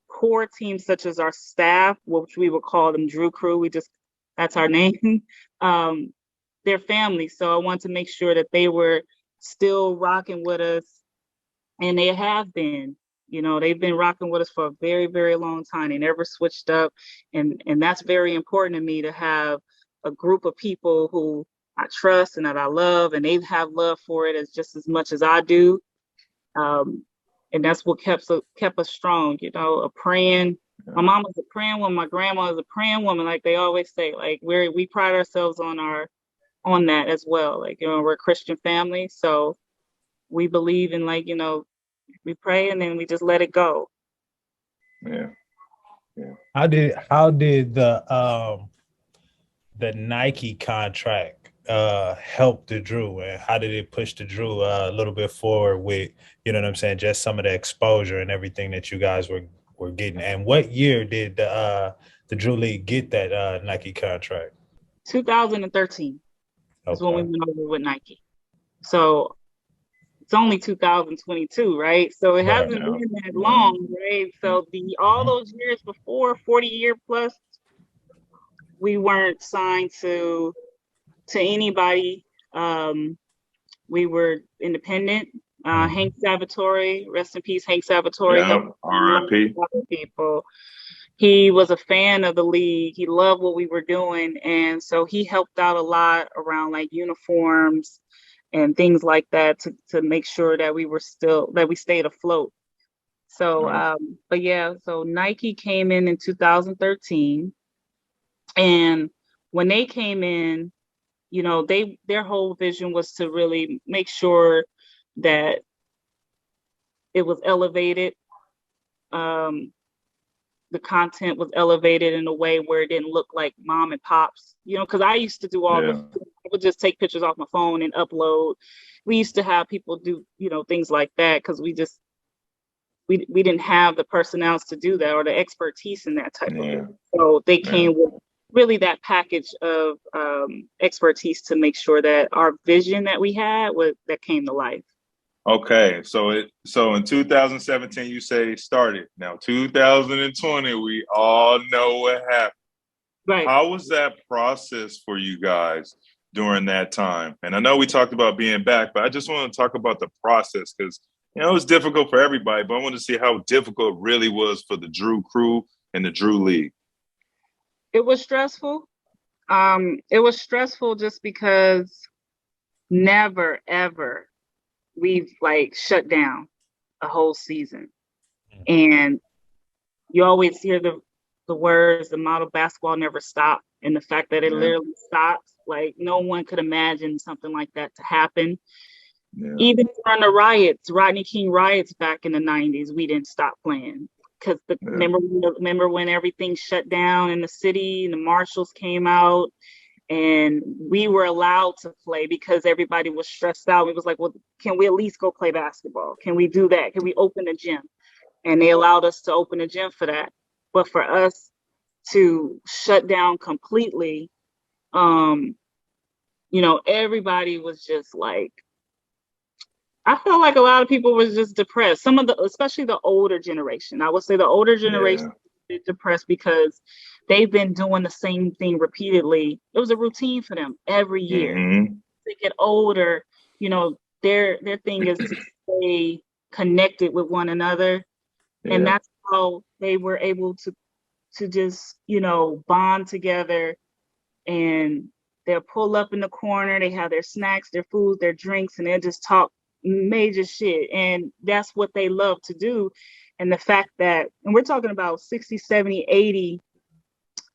core teams, such as our staff, which we would call them Drew Crew, that's our name, their family. So I want to make sure that they were still rocking with us, and they have been. They've been rocking with us for a very, very long time. They never switched up, and that's very important to me to have a group of people who I trust and that I love, and they have love for it as much as I do. And that's what kept us strong. A praying. My mom was a praying woman. My grandma was a praying woman. Like they always say, like we pride ourselves on that as well. Like we're a Christian family, so we believe in we pray and then we just let it go. Yeah. How did the Nike contract help the Drew, and how did it push the Drew a little bit forward with, what I'm saying, just some of the exposure and everything that you guys were getting? And what year did the Drew League get that Nike contract? 2013 is when we Okay. went over with Nike. So it's only 2022, right? So it hasn't been that long, right? So all those years before, 40-year plus, we weren't signed to anybody. We were independent. Hank Salvatore, rest in peace, Hank Salvatore. Yeah, R.I.P. People. He was a fan of the league. He loved what we were doing, and so he helped out a lot around like uniforms and things like that to make sure that we stayed afloat. So, but yeah, so Nike came in 2013, and when they came in, their whole vision was to really make sure that it was elevated. The content was elevated in a way where it didn't look like mom and pops, because I used to do I would just take pictures off my phone and upload. We used to have people do, things like that because we didn't have the personnel to do that or the expertise in that type of thing. So they came with really that package of expertise to make sure that our vision that we had that came to life. Okay, so in 2017 you say started. Now 2020 we all know what happened. Right. How was that process for you guys during that time? And I know we talked about being back, but I just want to talk about the process because it was difficult for everybody, but I want to see how difficult it really was for the Drew Crew and the Drew League. It was stressful. It was stressful just because never ever we've shut down a whole season. And you always hear the words, the model basketball never stopped. And the fact that it literally stopped, no one could imagine something like that to happen. Yeah. Even during the riots, Rodney King riots back in the 90s, we didn't stop playing. Because remember when everything shut down in the city and the marshals came out And we were allowed to play because everybody was stressed out. It was like, well, can we at least go play basketball? Can we do that? Can we open a gym? And they allowed us to open a gym for that. But for us to shut down completely, everybody was just like, I felt like a lot of people was just depressed. Some of especially the older generation. I would say the older generation is depressed because they've been doing the same thing repeatedly. It was a routine for them every year. Mm-hmm. They get older, their thing is to stay connected with one another. Yeah. And that's how they were able to just, bond together, and they'll pull up in the corner. They have their snacks, their food, their drinks, and they'll just talk major shit. And that's what they love to do. And the fact that, and we're talking about 60, 70, 80,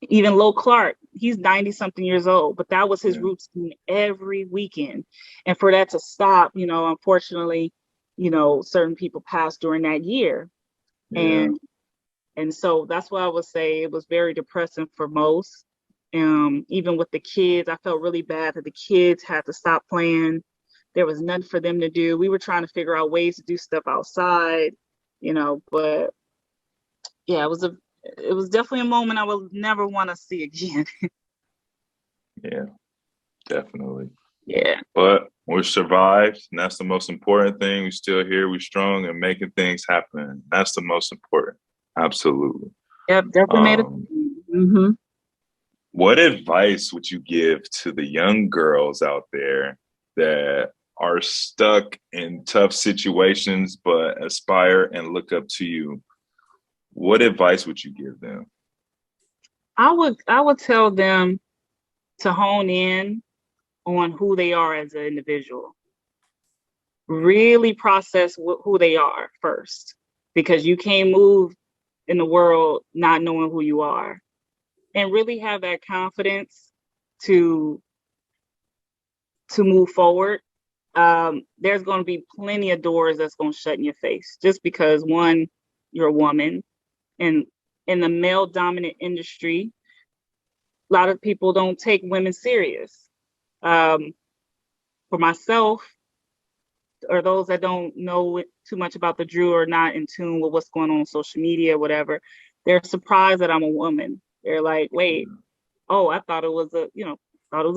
even Lo Clark, he's 90 something years old, but that was his routine every weekend. And for that to stop, unfortunately, certain people passed during that year. Yeah. And so that's why I would say it was very depressing for most. Even with the kids, I felt really bad that the kids had to stop playing. There was nothing for them to do. We were trying to figure out ways to do stuff outside, but yeah, it was definitely a moment I will never want to see again. Yeah, definitely. Yeah. But we survived, and that's the most important thing. We're still here, we're strong and making things happen. That's the most important. Absolutely. Yep, definitely made it. Mm-hmm. What advice would you give to the young girls out there that are stuck in tough situations but aspire and look up to you? What advice would you give them? I would tell them to hone in on who they are as an individual. Really process who they are first, because you can't move in the world not knowing who you are, and really have that confidence to move forward. There's going to be plenty of doors that's going to shut in your face just because, one, you're a woman, and in the male dominant industry, a lot of people don't take women serious. For myself, or those that don't know too much about the Drew or not in tune with what's going on social media, whatever, they're surprised that I'm a woman. They're like, wait, oh, I thought it was a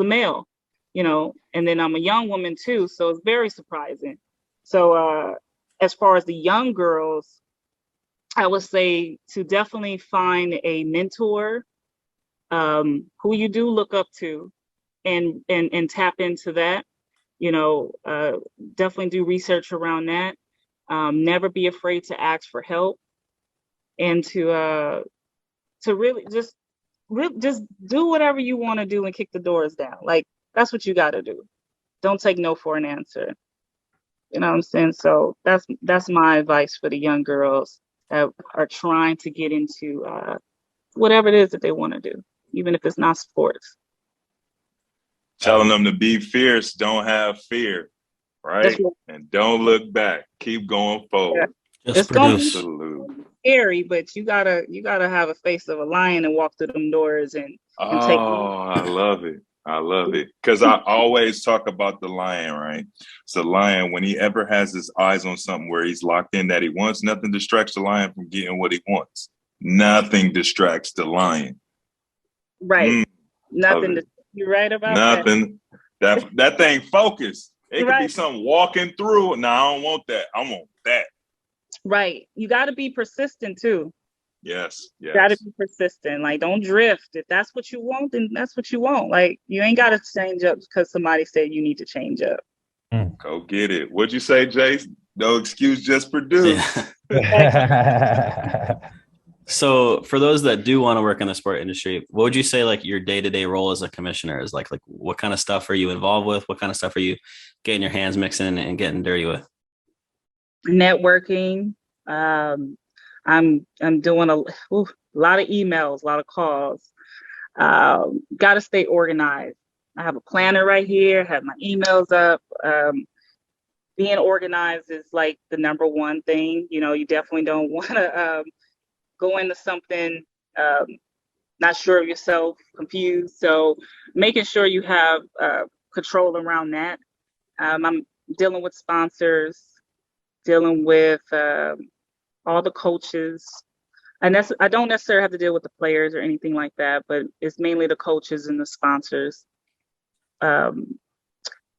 male, and then I'm a young woman too. So it's very surprising. So as far as the young girls, I would say to definitely find a mentor who you do look up to, and tap into that. Definitely do research around that. Never be afraid to ask for help, and to really just do whatever you want to do and kick the doors down. Like, that's what you got to do. Don't take no for an answer. You know what I'm saying? So that's my advice for the young girls that are trying to get into whatever it is that they want to do, even if it's not sports. Telling them to be fierce, don't have fear, right? And don't look back. Keep going forward. Yeah. Just produce. Absolutely. Scary, but you gotta have a face of a lion and walk through them doors and take. I love it. I love it. Because I always talk about the lion, right? So lion, when he ever has his eyes on something where he's locked in that he wants, nothing distracts the lion from getting what he wants. Nothing distracts the lion. Right. Nothing. You're right about nothing. That thing focused. It could right. be something walking through. No, I don't want that. I want that. Right. You got to be persistent too. Yes. You got to be persistent. Like, don't drift. If that's what you want, then that's what you want. Like, you ain't got to change up because somebody said you need to change up. Go get it. What'd you say, Jace? No excuse, just produce. Yeah. So for those that do want to work in the sport industry, what would you say like your day-to-day role as a commissioner is? Like what kind of stuff are you involved with? What kind of stuff are you getting your hands mixing and getting dirty with? Networking. I'm doing a lot of emails, a lot of calls. Got to stay organized. I have a planner right here, have my emails up. Being organized is like the number one thing. You definitely don't want to go into something not sure of yourself, confused. So making sure you have control around that. I'm dealing with sponsors, dealing with all the coaches. And I don't necessarily have to deal with the players or anything like that, but it's mainly the coaches and the sponsors. But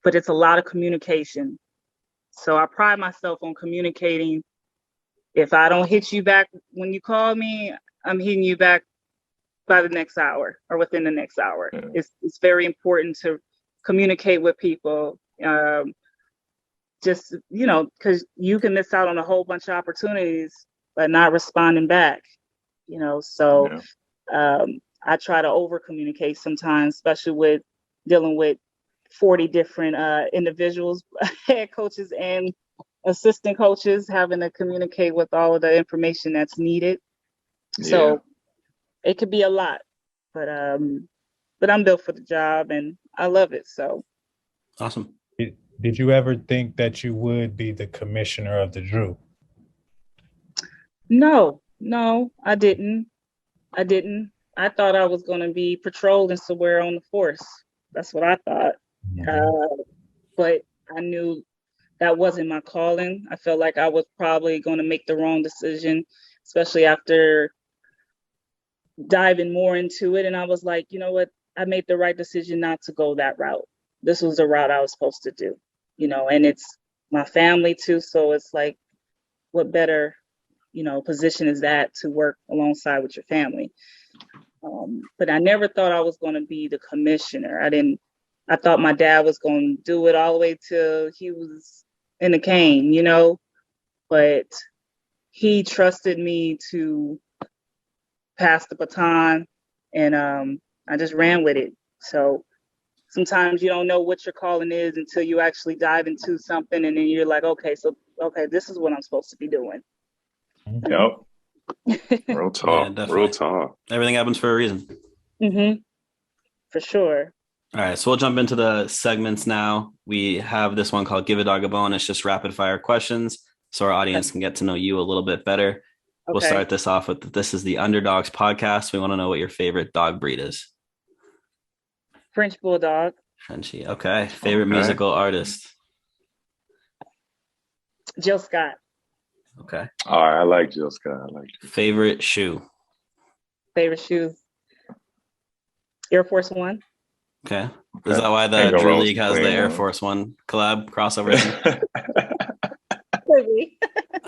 it's a lot of communication. So I pride myself on communicating. If I don't hit you back when you call me, I'm hitting you back by the next hour or within the next hour. It's very important to communicate with people. Just, because you can miss out on a whole bunch of opportunities by not responding back, so I try to over communicate sometimes, especially with dealing with 40 different individuals, head coaches and assistant coaches, having to communicate with all of the information that's needed. So it could be a lot, but I'm built for the job and I love it. So awesome. Did you ever think that you would be the commissioner of the Drew? No, I didn't. I thought I was going to be patrolling somewhere on the force. That's what I thought. But I knew that wasn't my calling. I felt like I was probably going to make the wrong decision, especially after diving more into it. And I was like, you know what? I made the right decision not to go that route. This was the route I was supposed to do, and it's my family too. So it's like, what better, position is that to work alongside with your family? But I never thought I was going to be the commissioner. I thought my dad was going to do it all the way till he was in the cane, but he trusted me to pass the baton, and I just ran with it. So sometimes you don't know what your calling is until you actually dive into something, and then you're like, okay, this is what I'm supposed to be doing. Yep. Real talk. Yeah, real talk. Everything happens for a reason. For sure. All right, so we'll jump into the segments now. We have this one called Give a Dog a Bone. It's just rapid fire questions so our audience can get to know you a little bit better. Okay. We'll start this off with, this is the Underdogs podcast. We want to know what your favorite dog breed is. French Bulldog. Frenchie. Okay. Favorite musical artist? Jill Scott. Okay. All right. I like Jill Scott. Favorite shoe? Favorite shoes? Air Force One. Okay. Is that why the Drew League has the Air Force One collab crossover?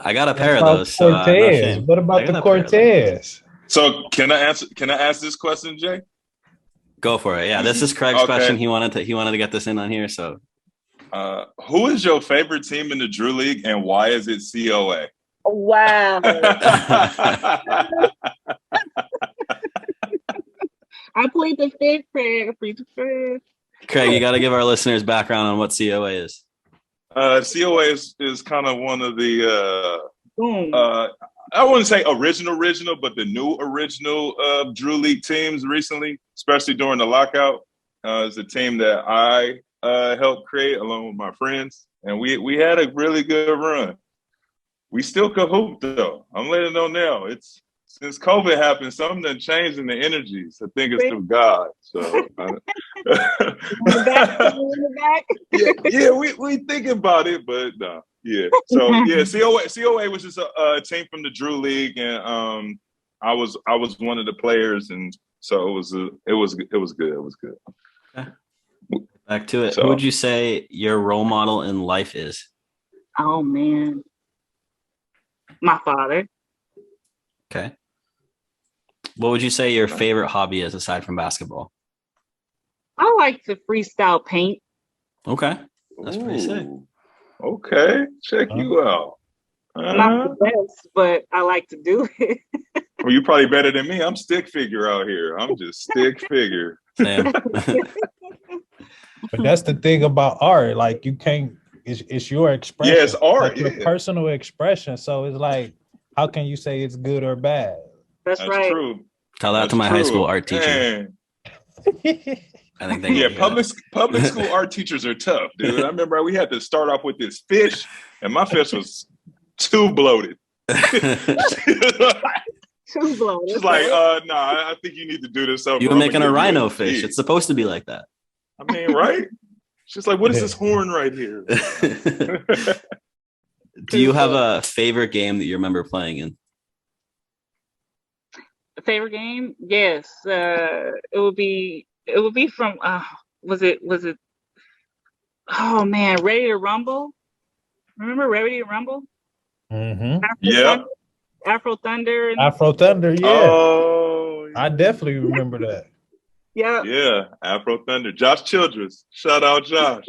I got a pair of those. So, Cortez. What about the Cortez? So can I ask this question, Jay? Go for it. Yeah, this is Craig's question. He wanted to get this in on here. So, who is your favorite team in the Drew League, and why is it COA? Wow. I played the fifth, Craig. Craig, you got to give our listeners background on what COA is. COA is kind of one of the I wouldn't say original, but the new original Drew League teams recently, especially during the lockout. It's a team that I helped create along with my friends, and we had a really good run. We still could hoop though. I'm letting know now. It's since COVID happened, something that changed in the energies. I think it's through God. So yeah, we thinking about it, but no. Yeah. So yeah, COA was just a team from the Drew League, and I was one of the players, and so it was good. It was good. Okay. Back to it. So, who would you say your role model in life is? Oh man, my father. Okay. What would you say your favorite hobby is aside from basketball? I like to freestyle paint. Okay. That's pretty sick. Okay. Check you out. Not the best, but I like to do it. Well, you're probably better than me. I'm stick figure out here. I'm just stick figure. Same. But that's the thing about art. Like, you can't, it's your expression. Yeah, it's art. Like your personal expression. So it's like, how can you say it's good or bad? That's right. True. Tell that to my high school art teacher. I think they public school art teachers are tough, dude. I remember we had to start off with this fish, and my fish was too bloated. Too blown. She's It's like, no, I think you need to do this over. You were I'm making gonna a give you rhino a fish. G. It's supposed to be like that. I mean, right? She's like, what is this horn right here? Do you have a favorite game that you remember playing in? Favorite game? Yes. It would be from was it oh man, Ready to Rumble? Remember Ready to Rumble? Mm-hmm. Yeah. Afro Thunder and Afro Thunder, yeah. Oh, yeah. I definitely remember that. yeah. Yeah, Afro Thunder. Josh Childress. Shout out, Josh.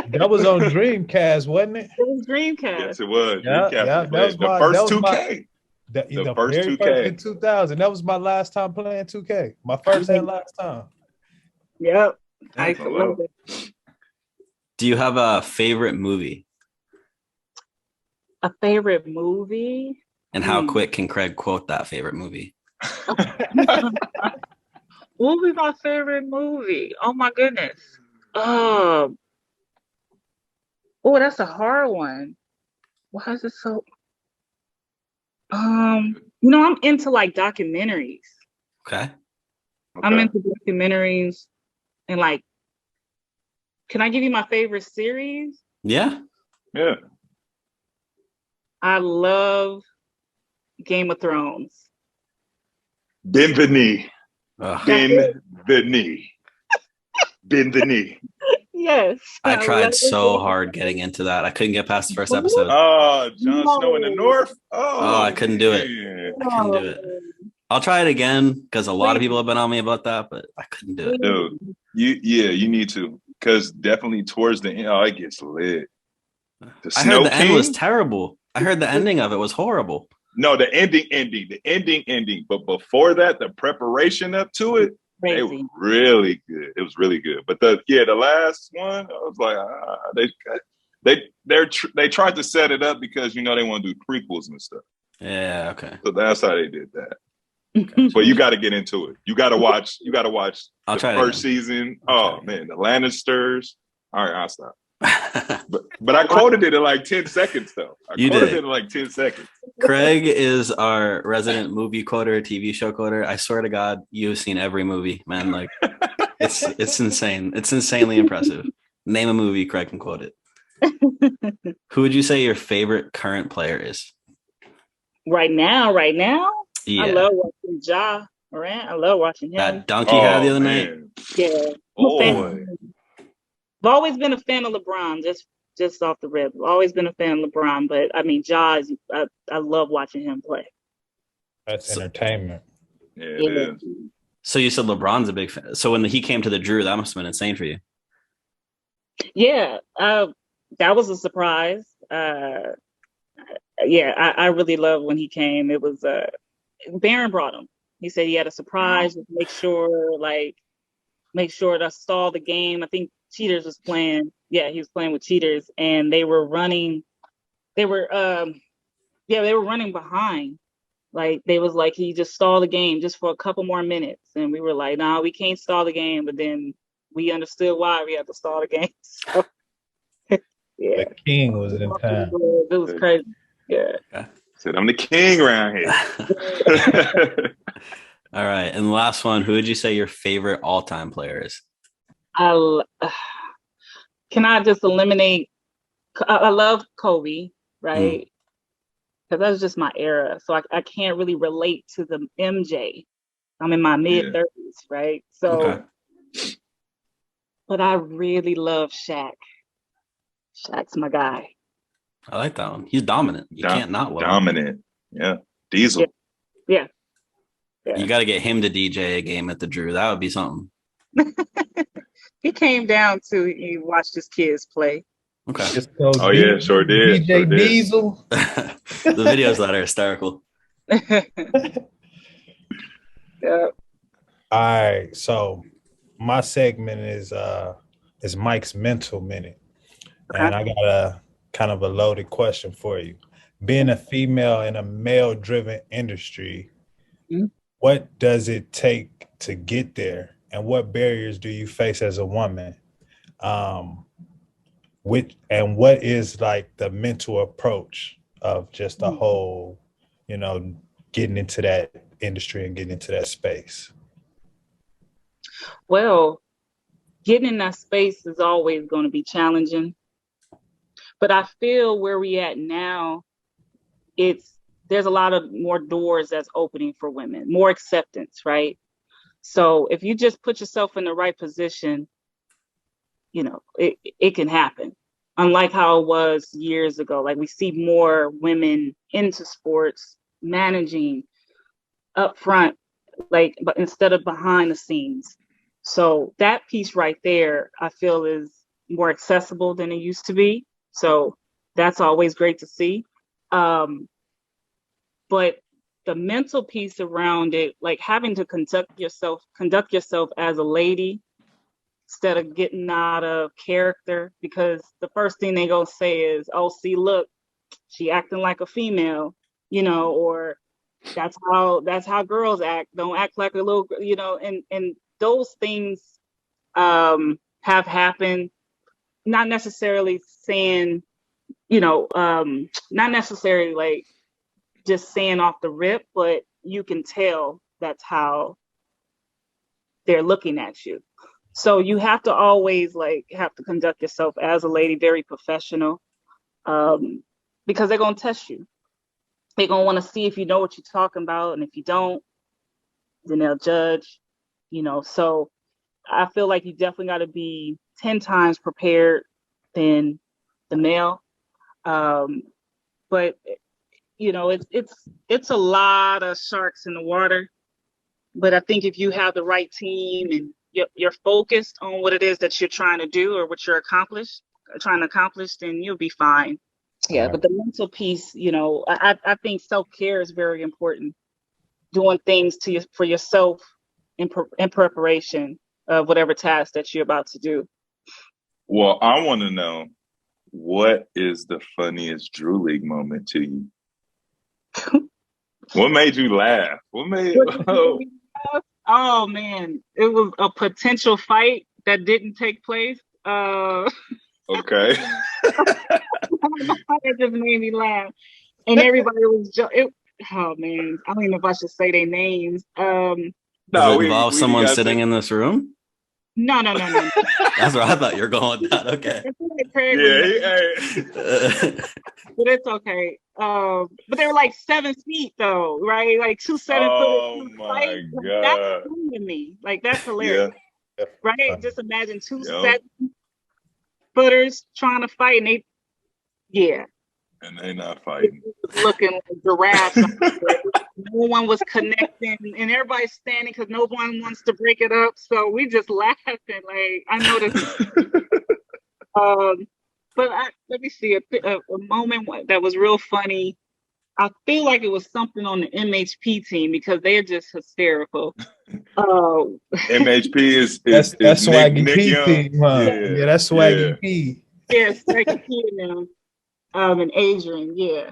That was on Dreamcast, wasn't it? It was Dreamcast. Yes, it was. Yeah, Dreamcast yeah, was that was the my- first that was 2K. The first very 2K. first in 2000. That was my last time playing 2K. My first and last time. Yep. I used Oh, to wow. love it. Do you have a favorite movie? A favorite movie? And how quick can Craig quote that favorite movie? What would be my favorite movie? Oh my goodness. Oh, that's a hard one. Why is it so? I'm into like documentaries. Okay. I'm Okay. into documentaries and like, can I give you my favorite series? Yeah. Yeah. I love Game of Thrones. Bienvenue. Ugh. Bienvenue. Bienvenue. Yes. I love tried it. so hard getting into that. I couldn't get past the first episode. Oh, Jon Snow in the North. Oh, I couldn't do it. man. I couldn't do it. I'll try it again because a lot of people have been on me about that, but I couldn't do it. Dude, you need to. Because definitely towards the end, it gets lit. The I Snow heard the King? end was terrible. I heard the ending of it was horrible. No, the ending. But before that, the preparation up to it, it was Crazy. really good. It was really good. But the last one, I was like, they tried to set it up because they want to do prequels and stuff. Yeah, okay. So that's how they did that. Okay. But you got to get into it. You got to watch. I'll the try it first again. season. I'll Oh try man, the Lannisters. All right, I'll stop. But I quoted it in like 10 seconds though. You quoted did. it in like 10 seconds. Craig is our resident movie quoter, TV show quoter. I swear to God, you've seen every movie, man. Like it's insane. It's insanely impressive. Name a movie, Craig can quote it. Who would you say your favorite current player is? Right now, Yeah. I love watching Ja Morant. I love watching him. That dunk he had the other night. man. Yeah. Boy. I've always been a fan of LeBron, just off the rip. I've always been a fan of LeBron, but I mean, Ja is, I love watching him play. That's entertainment. Yeah, it is. So you said LeBron's a big fan. So when he came to the Drew, that must have been insane for you. Yeah, that was a surprise. Yeah, I really loved when he came. It was Barron brought him. He said he had a surprise, just make sure to stall the game. I think Cheaters was playing. Yeah, he was playing with Cheaters, and they were running. They were running behind. Like they was like he just stalled the game just for a couple more minutes, and we were like, "Nah, we can't stall the game." But then we understood why we had to stall the game. So, yeah, The king was in town. it was crazy. Yeah. Said I'm the king around here. All right. And the last one, who would you say your favorite all-time player is? Can I just eliminate? I love Kobe, right? Because that was just my era. So I can't really relate to the MJ. I'm in my mid-30s, right? So, Okay. but I really love Shaq. Shaq's my guy. I like that one. He's dominant. You can't not love him. Dominant. Yeah. Diesel. Yeah. You got to get him to DJ a game at the Drew. That would be something. He came down he watched his kids play. Okay. Oh, yeah, sure did. DJ Sure did. Diesel. The videos that are hysterical. Yeah. All right, so my segment is Mike's mental minute, and I got a kind of a loaded question for you. Being a female in a male-driven industry, what does it take to get there, and what barriers do you face as a woman? What is like the mental approach of just the whole, getting into that industry and getting into that space? Well, getting in that space is always going to be challenging. But I feel where we at now, there's a lot of more doors that's opening for women, more acceptance, right? So if you just put yourself in the right position, it can happen. Unlike how it was years ago, like we see more women into sports, managing up front, but instead of behind the scenes. So that piece right there, I feel is more accessible than it used to be. So that's always great to see. But the mental piece around it, like having to conduct yourself as a lady instead of getting out of character, because the first thing they gonna say is, "Oh, see, look, she acting like a female," or that's how girls act. Don't act like a little, and those things have happened. Not necessarily saying, not necessarily like just saying off the rip, but you can tell that's how they're looking at you. So you have to always have to conduct yourself as a lady very professional, because they're going to test you. They're going to want to see if you know what you're talking about. And if you don't, then they'll judge, So I feel like you definitely got to be 10 times prepared than the male. But it's a lot of sharks in the water. But I think if you have the right team and you're focused on what it is that you're trying to do or what you're trying to accomplish, then you'll be fine. Yeah, but the mental piece, I think self-care is very important. Doing things for yourself in preparation of whatever task that you're about to do. Well, I want to know, what is the funniest Drew League moment to you? What made you laugh? Oh man, it was a potential fight that didn't take place. Okay. It just made me laugh, and everybody was oh man, I don't even know if I should say their names. Does it involve someone sitting in this room? No. That's where I thought you were going with that. Okay. But it's okay. But they were like 7 feet though, right? Like 2 7 foot. Oh my God. That's funny to me. Like that's hilarious. Yeah. Right? Just imagine 2 7-footers trying to fight, and and they not fighting. Looking like giraffes. No one was connecting, and everybody's standing because no one wants to break it up. So we just laughing. Like, I know this. But let me see a moment that was real funny. I feel like it was something on the MHP team because they're just hysterical. MHP is that's Swaggy Nick P Young. team, huh? Yeah, that's Swaggy P. Yes, Swaggy P and them, and Adrian. Yeah,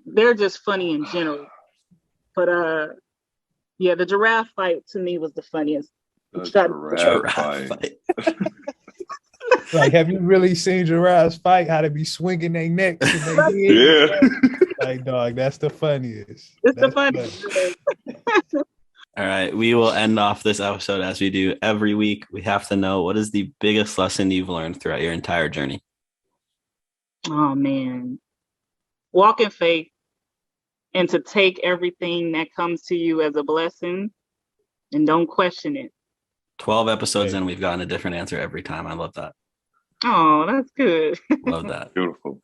they're just funny in general. But the giraffe fight to me was the funniest. The giraffe fight. Like, have you really seen giraffes fight? How they be swinging their necks? Yeah. Like, dog, that's the funniest. It's the funniest. All right. We will end off this episode as we do every week. We have to know, what is the biggest lesson you've learned throughout your entire journey? Oh, man. Walk in faith and to take everything that comes to you as a blessing and don't question it. 12 episodes in, we've gotten a different answer every time. I love that. Oh, that's good. Love that. Beautiful.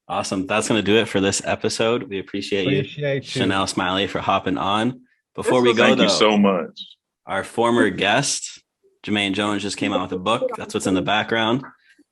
Awesome. That's going to do it for this episode. We appreciate you, Chaniel Smiley, for hopping on. Before we go, thank you so much. Our former guest, Jermaine Jones, just came out with a book. That's what's in the background,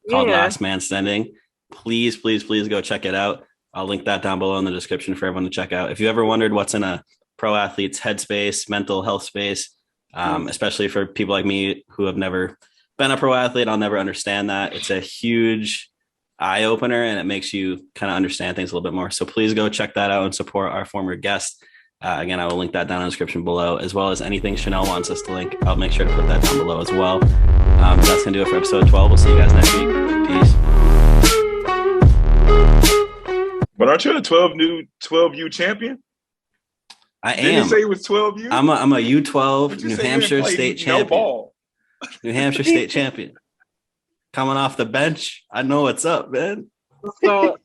called Last Man Standing. Please go check it out. I'll link that down below in the description for everyone to check out. If you ever wondered what's in a pro athlete's headspace, mental health space, especially for people like me who have never been a pro athlete, I'll never understand that. It's a huge eye opener, and it makes you kind of understand things a little bit more. So please go check that out and support our former guest. Again, I will link that down in the description below, as well as anything Chaniel wants us to link. I'll make sure to put that down below as well. That's going to do it for episode 12. We'll see you guys next week. Peace. But aren't you a 12U champion? I Didn't am. you say he was 12 U? I'm a U12 But you New said you didn't Hampshire play state no champion. ball. New Hampshire state champion. Coming off the bench. I know what's up, man. So